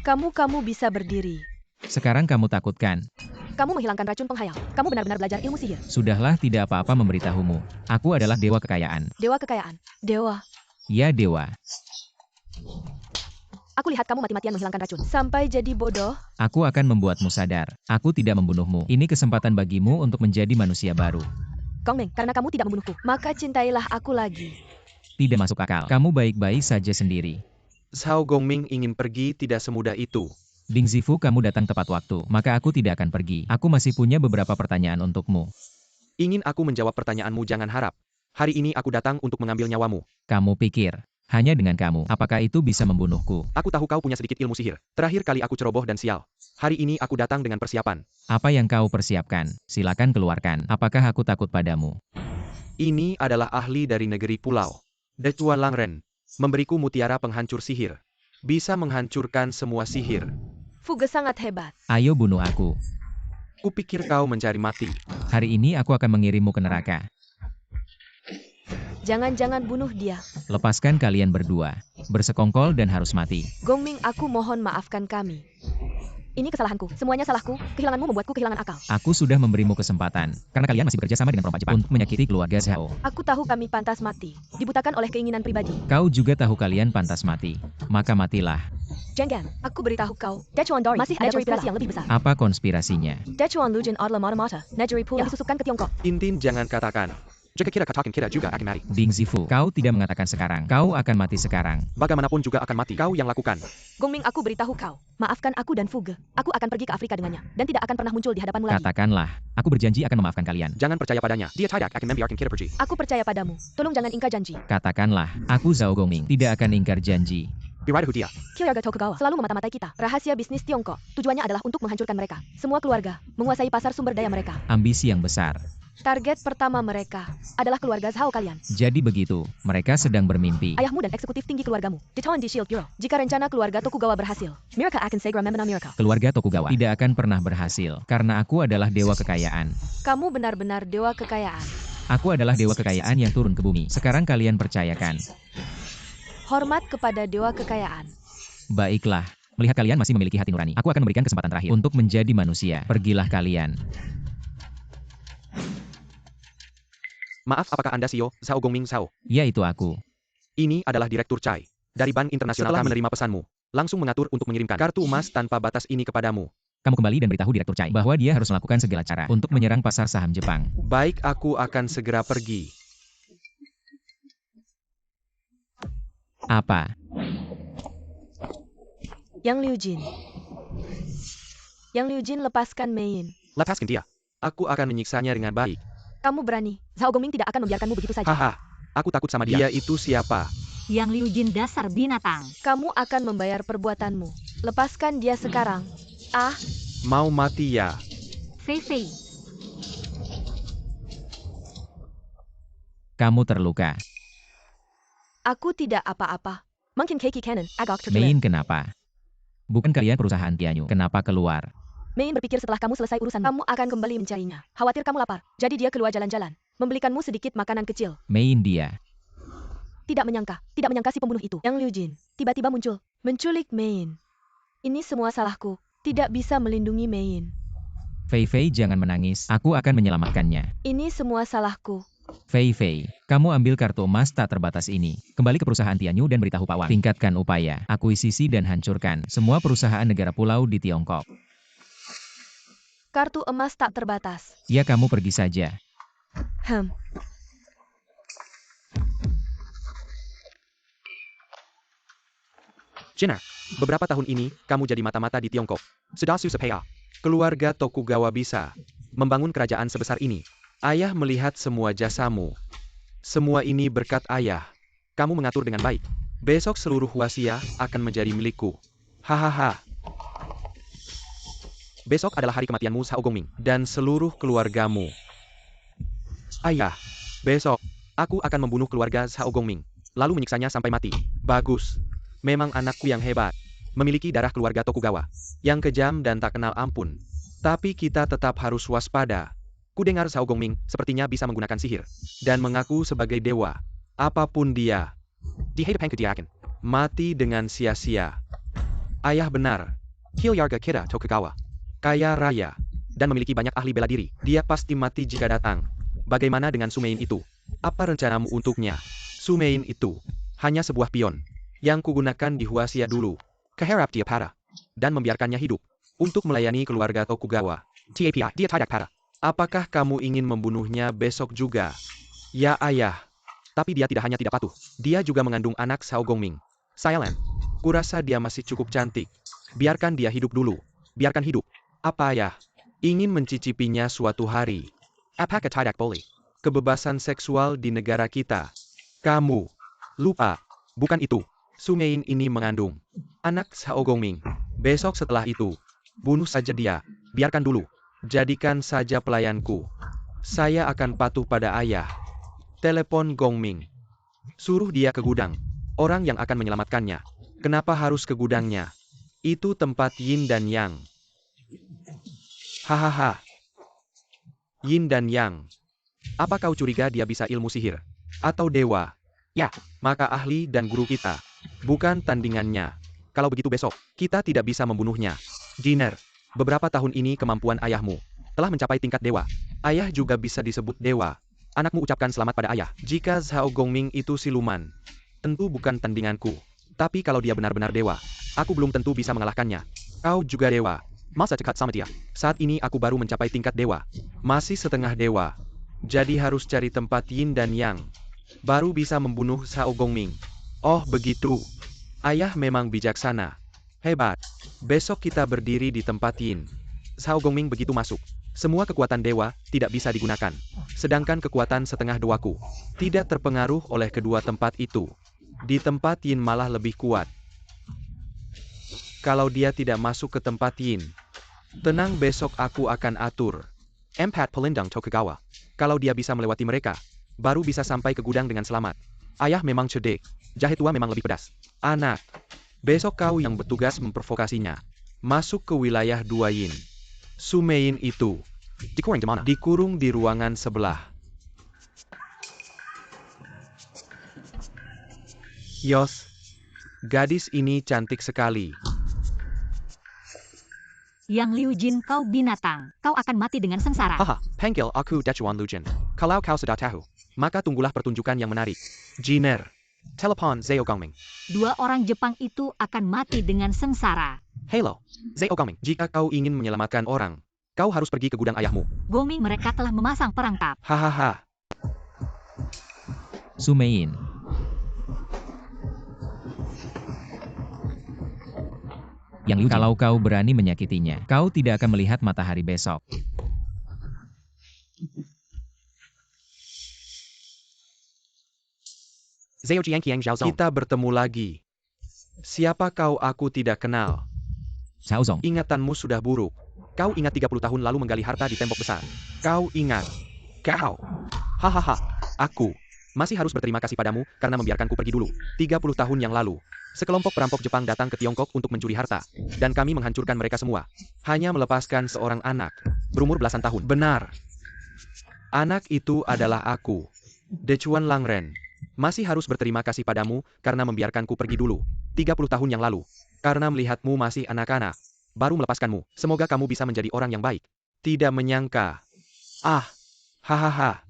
Kamu bisa berdiri. Sekarang kamu takutkan. Kamu menghilangkan racun penghayal. Kamu benar-benar belajar ilmu sihir. Sudahlah, tidak apa-apa memberitahumu. Aku adalah dewa kekayaan. Dewa kekayaan. Dewa. Ya, dewa. Aku lihat kamu mati-matian menghilangkan racun. Sampai jadi bodoh. Aku akan membuatmu sadar. Aku tidak membunuhmu. Ini kesempatan bagimu untuk menjadi manusia baru. Gongming, karena kamu tidak membunuhku, maka cintailah aku lagi. Tidak masuk akal. Kamu baik-baik saja sendiri. Zhao Gongming ingin pergi tidak semudah itu. Ding Zifu, kamu datang tepat waktu. Maka aku tidak akan pergi. Aku masih punya beberapa pertanyaan untukmu. Ingin aku menjawab pertanyaanmu, jangan harap. Hari ini aku datang untuk mengambil nyawamu. Kamu pikir, hanya dengan kamu, apakah itu bisa membunuhku? Aku tahu kau punya sedikit ilmu sihir. Terakhir kali aku ceroboh dan sial. Hari ini aku datang dengan persiapan. Apa yang kau persiapkan? Silakan keluarkan. Apakah aku takut padamu? Ini adalah ahli dari negeri pulau. Dechua Langren. Memberiku mutiara penghancur sihir. Bisa menghancurkan semua sihir. Fuge sangat hebat. Ayo bunuh aku. Kupikir kau mencari mati. Hari ini aku akan mengirimmu ke neraka. Jangan-jangan bunuh dia. Lepaskan kalian berdua. Bersekongkol dan harus mati. Gongming, aku mohon maafkan kami. Ini kesalahanku. Semuanya salahku. Kehilanganmu membuatku kehilangan akal. Aku sudah memberimu kesempatan. Karena kalian masih bekerja sama dengan perompak Jepang untuk menyakiti keluarga Zhao. Aku tahu kami pantas mati. Dibutakan oleh keinginan pribadi. Kau juga tahu kalian pantas mati. Maka matilah. Jangan. Aku beritahu kau. Dechuan Dori masih ada konspirasi yang lebih besar. Apa konspirasinya? Dechuan Lujin Adla Mata-Mata. Negeri Pula yang disusupkan ke Tiongkok. Tintin, jangan katakan. Jika kita katakan, kita juga akan mati. Ding Zifu, kau tidak mengatakan sekarang. Kau akan mati sekarang. Bagaimanapun juga akan mati. Kau yang lakukan. Gongming, aku beritahu kau. Maafkan aku dan Fuge. Aku akan pergi ke Afrika dengannya. Dan tidak akan pernah muncul di hadapanmu lagi. Katakanlah. Aku berjanji akan memaafkan kalian. Jangan percaya padanya. Dia tidak akan membiarkan kita pergi. Aku percaya padamu. Tolong jangan ingkar janji. Katakanlah. Aku Zhao Gongming. Tidak akan ingkar janji. Biradah dia. Kyoga Tokugawa selalu memata-matai kita. Rahasia bisnis Tiongkok. Tujuannya adalah untuk menghancurkan mereka. Semua keluarga. Menguasai pasar sumber daya mereka. Ambisi yang besar. Target pertama mereka adalah keluarga Zhao kalian. Jadi begitu. Mereka sedang bermimpi. Ayahmu dan eksekutif tinggi keluargamu. Ditahan di Shield Bureau. Jika rencana keluarga Tokugawa berhasil, Miraka akan segera membenam Miraka. Keluarga Tokugawa tidak akan pernah berhasil. Karena aku adalah dewa kekayaan. Kamu benar-benar dewa kekayaan. Aku adalah dewa kekayaan yang turun ke bumi. Sekarang kalian percayakan. Hormat kepada dewa kekayaan. Baiklah. Melihat kalian masih memiliki hati nurani, aku akan memberikan kesempatan terakhir untuk menjadi manusia. Pergilah kalian. Maaf, apakah Anda CEO, Zhao Gongming Zhao? Ya, itu aku. Ini adalah Direktur Chai. Dari Bank Internasional. Setelah menerima pesanmu, langsung mengatur untuk mengirimkan kartu emas tanpa batas ini kepadamu. Kamu kembali dan beritahu Direktur Chai bahwa dia harus melakukan segala cara untuk menyerang pasar saham Jepang. Baik, aku akan segera pergi. Apa? Yang Liujin. Yang Liujin, lepaskan Mein. Lepaskan dia. Aku akan menyiksanya dengan baik. Kamu berani. Zhao Gongming tidak akan membiarkanmu begitu saja. Haha. Aku takut sama dia. Dia itu siapa? Yang Liujin dasar binatang. Kamu akan membayar perbuatanmu. Lepaskan dia sekarang. Ah, Mau mati ya? Fei Fei. Kamu terluka. aku tidak apa-apa. Mungkin Keiki Cannon agak terkilir. Mein, kenapa? Bukan kalian perusahaan Tianyu. Kenapa keluar? Mein berpikir setelah kamu selesai urusan, kamu akan kembali mencarinya. Khawatir kamu lapar. Jadi dia keluar jalan-jalan. Membelikanmu sedikit makanan kecil. Mein, dia. Tidak menyangka si pembunuh itu, Yang Liu Jin, tiba-tiba muncul, menculik Mein. Ini semua salahku, tidak bisa melindungi Mein. Fei Fei, jangan menangis, aku akan menyelamatkannya. Ini semua salahku. Fei Fei, kamu ambil kartu emas tak terbatas ini. Kembali ke perusahaan Tianyu dan beritahu Pak Wang. Tingkatkan upaya, akuisisi dan hancurkan semua perusahaan negara pulau di Tiongkok. Kartu emas tak terbatas. Ya, kamu pergi saja. Jinner, beberapa tahun ini, kamu jadi mata-mata di Tiongkok. Sudah susah ya. Keluarga Tokugawa bisa membangun kerajaan sebesar ini. Ayah melihat semua jasamu. Semua ini berkat ayah. Kamu mengatur dengan baik. Besok seluruh Huaxia akan menjadi milikku. Hahaha. Besok adalah hari kematianmu Xiao Gongming dan seluruh keluargamu. Ayah, besok, aku akan membunuh keluarga Xiao Gongming, lalu menyiksanya sampai mati. Bagus. Memang anakku yang hebat. Memiliki darah keluarga Tokugawa. Yang kejam dan tak kenal ampun. Tapi kita tetap harus waspada. Kudengar Xiao Gongming sepertinya bisa menggunakan sihir. Dan mengaku sebagai dewa. Apapun dia. Dihadapkan kejahatan. Mati dengan sia-sia. Ayah benar. Hyarga Kira Tokugawa. Kaya raya. Dan memiliki banyak ahli bela diri. Dia pasti mati jika datang. Bagaimana dengan Sumein itu? Apa rencanamu untuknya? Sumein itu hanya sebuah pion yang kugunakan di Huaxia dulu. Keharap dia para dan membiarkannya hidup untuk melayani keluarga Tokugawa. TAPI, dia tidak para. Apakah kamu ingin membunuhnya besok juga? Ya ayah. Tapi dia tidak hanya tidak patuh. Dia juga mengandung anak Xiao Gongming. Silent. Kurasa dia masih cukup cantik. Biarkan dia hidup dulu. Biarkan hidup. Apa ayah ingin mencicipinya suatu hari? Apakah tidak boleh? Kebebasan seksual di negara kita. Kamu lupa. Bukan itu. Sumein ini mengandung anak Xiao Gongming. Besok setelah itu, bunuh saja dia. Biarkan dulu. Jadikan saja pelayanku. Saya akan patuh pada ayah. Telepon Gongming. Suruh dia ke gudang. Orang yang akan menyelamatkannya. Kenapa harus ke gudangnya? Itu tempat Yin dan Yang. Hahaha. Yin dan Yang. Apa kau curiga dia bisa ilmu sihir? Atau dewa? Ya, maka ahli dan guru kita. Bukan tandingannya. Kalau begitu besok, kita tidak bisa membunuhnya. Jinner, beberapa tahun ini kemampuan ayahmu telah mencapai tingkat dewa. Ayah juga bisa disebut dewa. Anakmu ucapkan selamat pada ayah. Jika Xiao Gongming itu siluman, tentu bukan tandinganku. Tapi kalau dia benar-benar dewa, aku belum tentu bisa mengalahkannya. Kau juga dewa. Masa dekat sama dia. Saat ini aku baru mencapai tingkat dewa. Masih setengah dewa. Jadi harus cari tempat Yin dan Yang. Baru bisa membunuh Xiao Gongming. Oh begitu. Ayah memang bijaksana. Hebat. Besok kita berdiri di tempat Yin. Xiao Gongming begitu masuk. Semua kekuatan dewa tidak bisa digunakan. Sedangkan kekuatan setengah dewaku tidak terpengaruh oleh kedua tempat itu. Di tempat Yin malah lebih kuat. Kalau dia tidak masuk ke tempat Yin, tenang, besok aku akan atur. Empat pelindung Tokugawa. Kalau dia bisa melewati mereka, baru bisa sampai ke gudang dengan selamat. Ayah memang cerdik. Jahe tua memang lebih pedas. Anak, besok kau yang bertugas memprovokasinya. Masuk ke wilayah 2 Yin. Sumein itu dikurung di mana? Dikurung di ruangan sebelah. Yos, gadis ini cantik sekali. Yang Liu Jin, kau binatang. Kau akan mati dengan sengsara. Haha, panggil aku Dechuan Liu Jin. Kalau kau sudah tahu, maka tunggulah pertunjukan yang menarik. Jinner, telepon Xiao Gongming. 2 orang Jepang itu akan mati dengan sengsara. Hello, Xiao Gongming. Jika kau ingin menyelamatkan orang, kau harus pergi ke gudang ayahmu. Gongming, mereka telah memasang perangkap. Hahaha. Sumein. Yang Liu Jin, kalau kau berani menyakitinya, kau tidak akan melihat matahari besok. Xiao Jiang Qiang Zhao Zong. Kita bertemu lagi. Siapa kau? Aku tidak kenal. Xiao Zong. Ingatanmu sudah buruk. Kau ingat 30 tahun lalu menggali harta di tembok besar. Kau ingat. Kau. Hahaha. Aku masih harus berterima kasih padamu karena membiarkanku pergi dulu. 30 tahun yang lalu, sekelompok perampok Jepang datang ke Tiongkok untuk mencuri harta. Dan kami menghancurkan mereka semua. Hanya melepaskan seorang anak. Berumur belasan tahun. Benar. Anak itu adalah aku. Dechuan Langren. Masih harus berterima kasih padamu karena membiarkanku pergi dulu. 30 tahun yang lalu. Karena melihatmu masih anak-anak. Baru melepaskanmu. Semoga kamu bisa menjadi orang yang baik. Tidak menyangka. Ah, hahaha.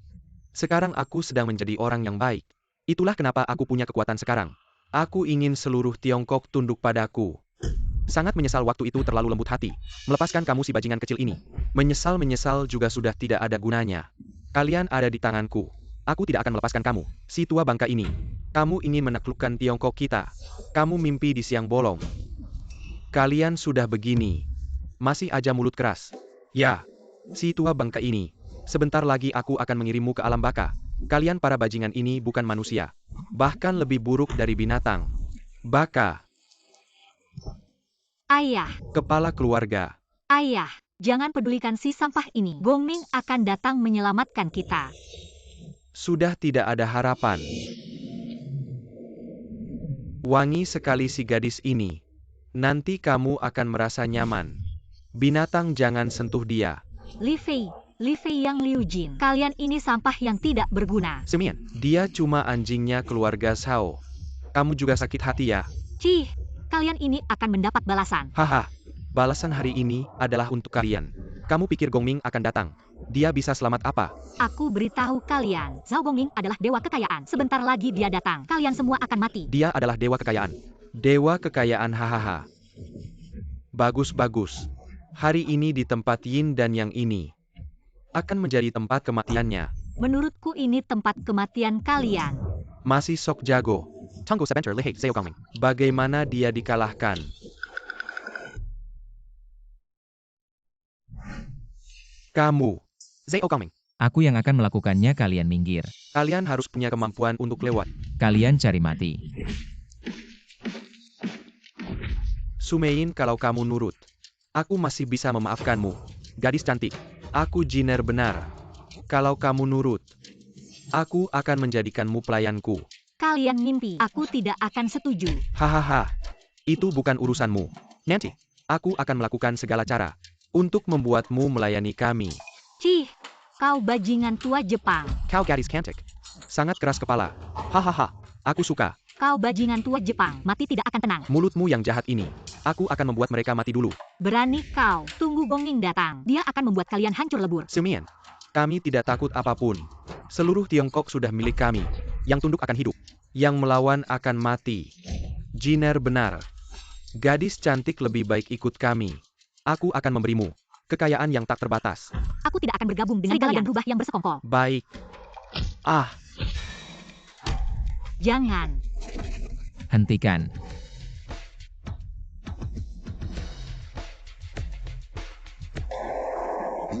Sekarang aku sedang menjadi orang yang baik. Itulah kenapa aku punya kekuatan sekarang. Aku ingin seluruh Tiongkok tunduk padaku. Sangat menyesal waktu itu terlalu lembut hati. Melepaskan kamu si bajingan kecil ini. Menyesal juga sudah tidak ada gunanya. Kalian ada di tanganku. Aku tidak akan melepaskan kamu, si tua bangka ini. Kamu ingin menaklukkan Tiongkok kita. Kamu mimpi di siang bolong. Kalian sudah begini. Masih aja mulut keras. Ya, si tua bangka ini. Sebentar lagi aku akan mengirimmu ke alam baka. Kalian para bajingan ini bukan manusia. Bahkan lebih buruk dari binatang. Baka. Ayah, Kepala keluarga. ayah, jangan pedulikan si sampah ini. Gongming akan datang menyelamatkan kita. Sudah tidak ada harapan. Wangi sekali si gadis ini. Nanti kamu akan merasa nyaman. Binatang jangan sentuh dia. Li Fei yang Liu Jin. Kalian ini sampah yang tidak berguna. Semian, dia cuma anjingnya keluarga Sao. Kamu juga sakit hati ya? Cih, kalian ini akan mendapat balasan. Haha, balasan hari ini adalah untuk kalian. Kamu pikir Gongming akan datang? Dia bisa selamat apa? Aku beritahu kalian, Zhao Gongming adalah dewa kekayaan. Sebentar lagi dia datang. Kalian semua akan mati. Dia adalah dewa kekayaan. Dewa kekayaan hahaha. Bagus. Hari ini di tempat Yin dan Yang ini akan menjadi tempat kematiannya. Menurutku ini tempat kematian kalian. Masih sok jago. Tunggu sebentar lihat Zhao Gongming. Bagaimana dia dikalahkan? Kamu, Zhao Gongming. Aku yang akan melakukannya, kalian minggir. Kalian harus punya kemampuan untuk lewat. Kalian cari mati. Sumein, kalau kamu nurut, aku masih bisa memaafkanmu. Gadis cantik, aku Jiner benar. Kalau kamu nurut, aku akan menjadikanmu pelayanku. Kalian mimpi. Aku tidak akan setuju. Hahaha, itu bukan urusanmu. Nanti, aku akan melakukan segala cara untuk membuatmu melayani kami. Cih, kau bajingan tua Jepang. Kau gadis cantik, sangat keras kepala. Hahaha, aku suka. Kau bajingan tua Jepang. Mati tidak akan tenang. Mulutmu yang jahat ini, aku akan membuat mereka mati dulu. Berani kau. Tunggu Gongming datang. Dia akan membuat kalian hancur lebur. Semian, kami tidak takut apapun. Seluruh Tiongkok sudah milik kami. Yang tunduk akan hidup. Yang melawan akan mati. Jiner benar. Gadis cantik lebih baik ikut kami. Aku akan memberimu kekayaan yang tak terbatas. Aku tidak akan bergabung dengan kalian rubah yang bersekongkol. Baik. Ah, Jangan. Hentikan.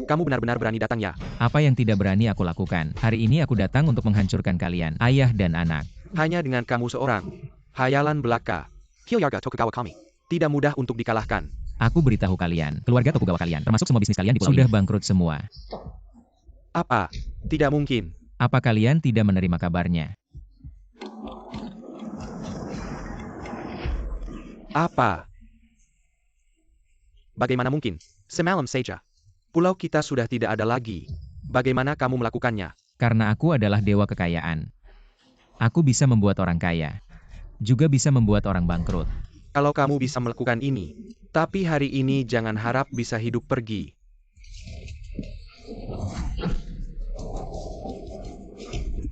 kamu benar-benar berani datang ya? Apa yang tidak berani aku lakukan? Hari ini aku datang untuk menghancurkan kalian, ayah dan anak. Hanya dengan kamu seorang. Hayalan belaka. Hyoyaga Tokugawa kami. Tidak mudah untuk dikalahkan. Aku beritahu kalian, keluarga Tokugawa kalian, termasuk semua bisnis kalian di pulau Iya. sudah ini. bangkrut semua. Apa? Tidak mungkin. Apa kalian tidak menerima kabarnya? Apa? Bagaimana mungkin? Semalam saja. Pulau kita sudah tidak ada lagi. Bagaimana kamu melakukannya? Karena aku adalah dewa kekayaan. Aku bisa membuat orang kaya. Juga bisa membuat orang bangkrut. Kalau kamu bisa melakukan ini, tapi hari ini jangan harap bisa hidup pergi.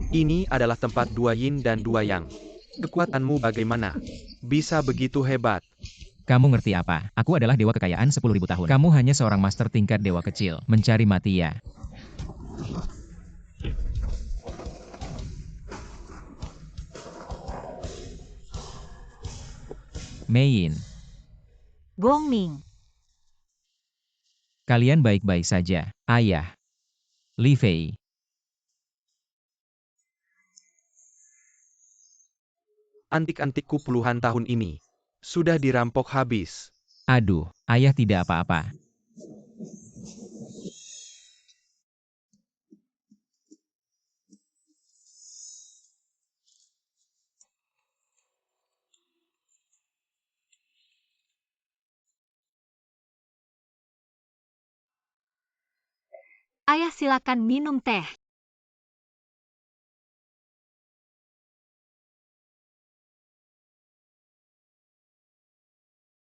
Ini adalah tempat dua yin dan dua yang. Kekuatanmu bagaimana? Bisa begitu hebat. Kamu ngerti apa? Aku adalah dewa kekayaan 10.000 tahun. Kamu hanya seorang master tingkat dewa kecil. Mencari mati ya. Mein, Gongming. kalian baik-baik saja, ayah. Li Fei. Antik-antikku puluhan tahun ini sudah dirampok habis. Aduh, ayah tidak apa-apa. Ayah silakan minum teh.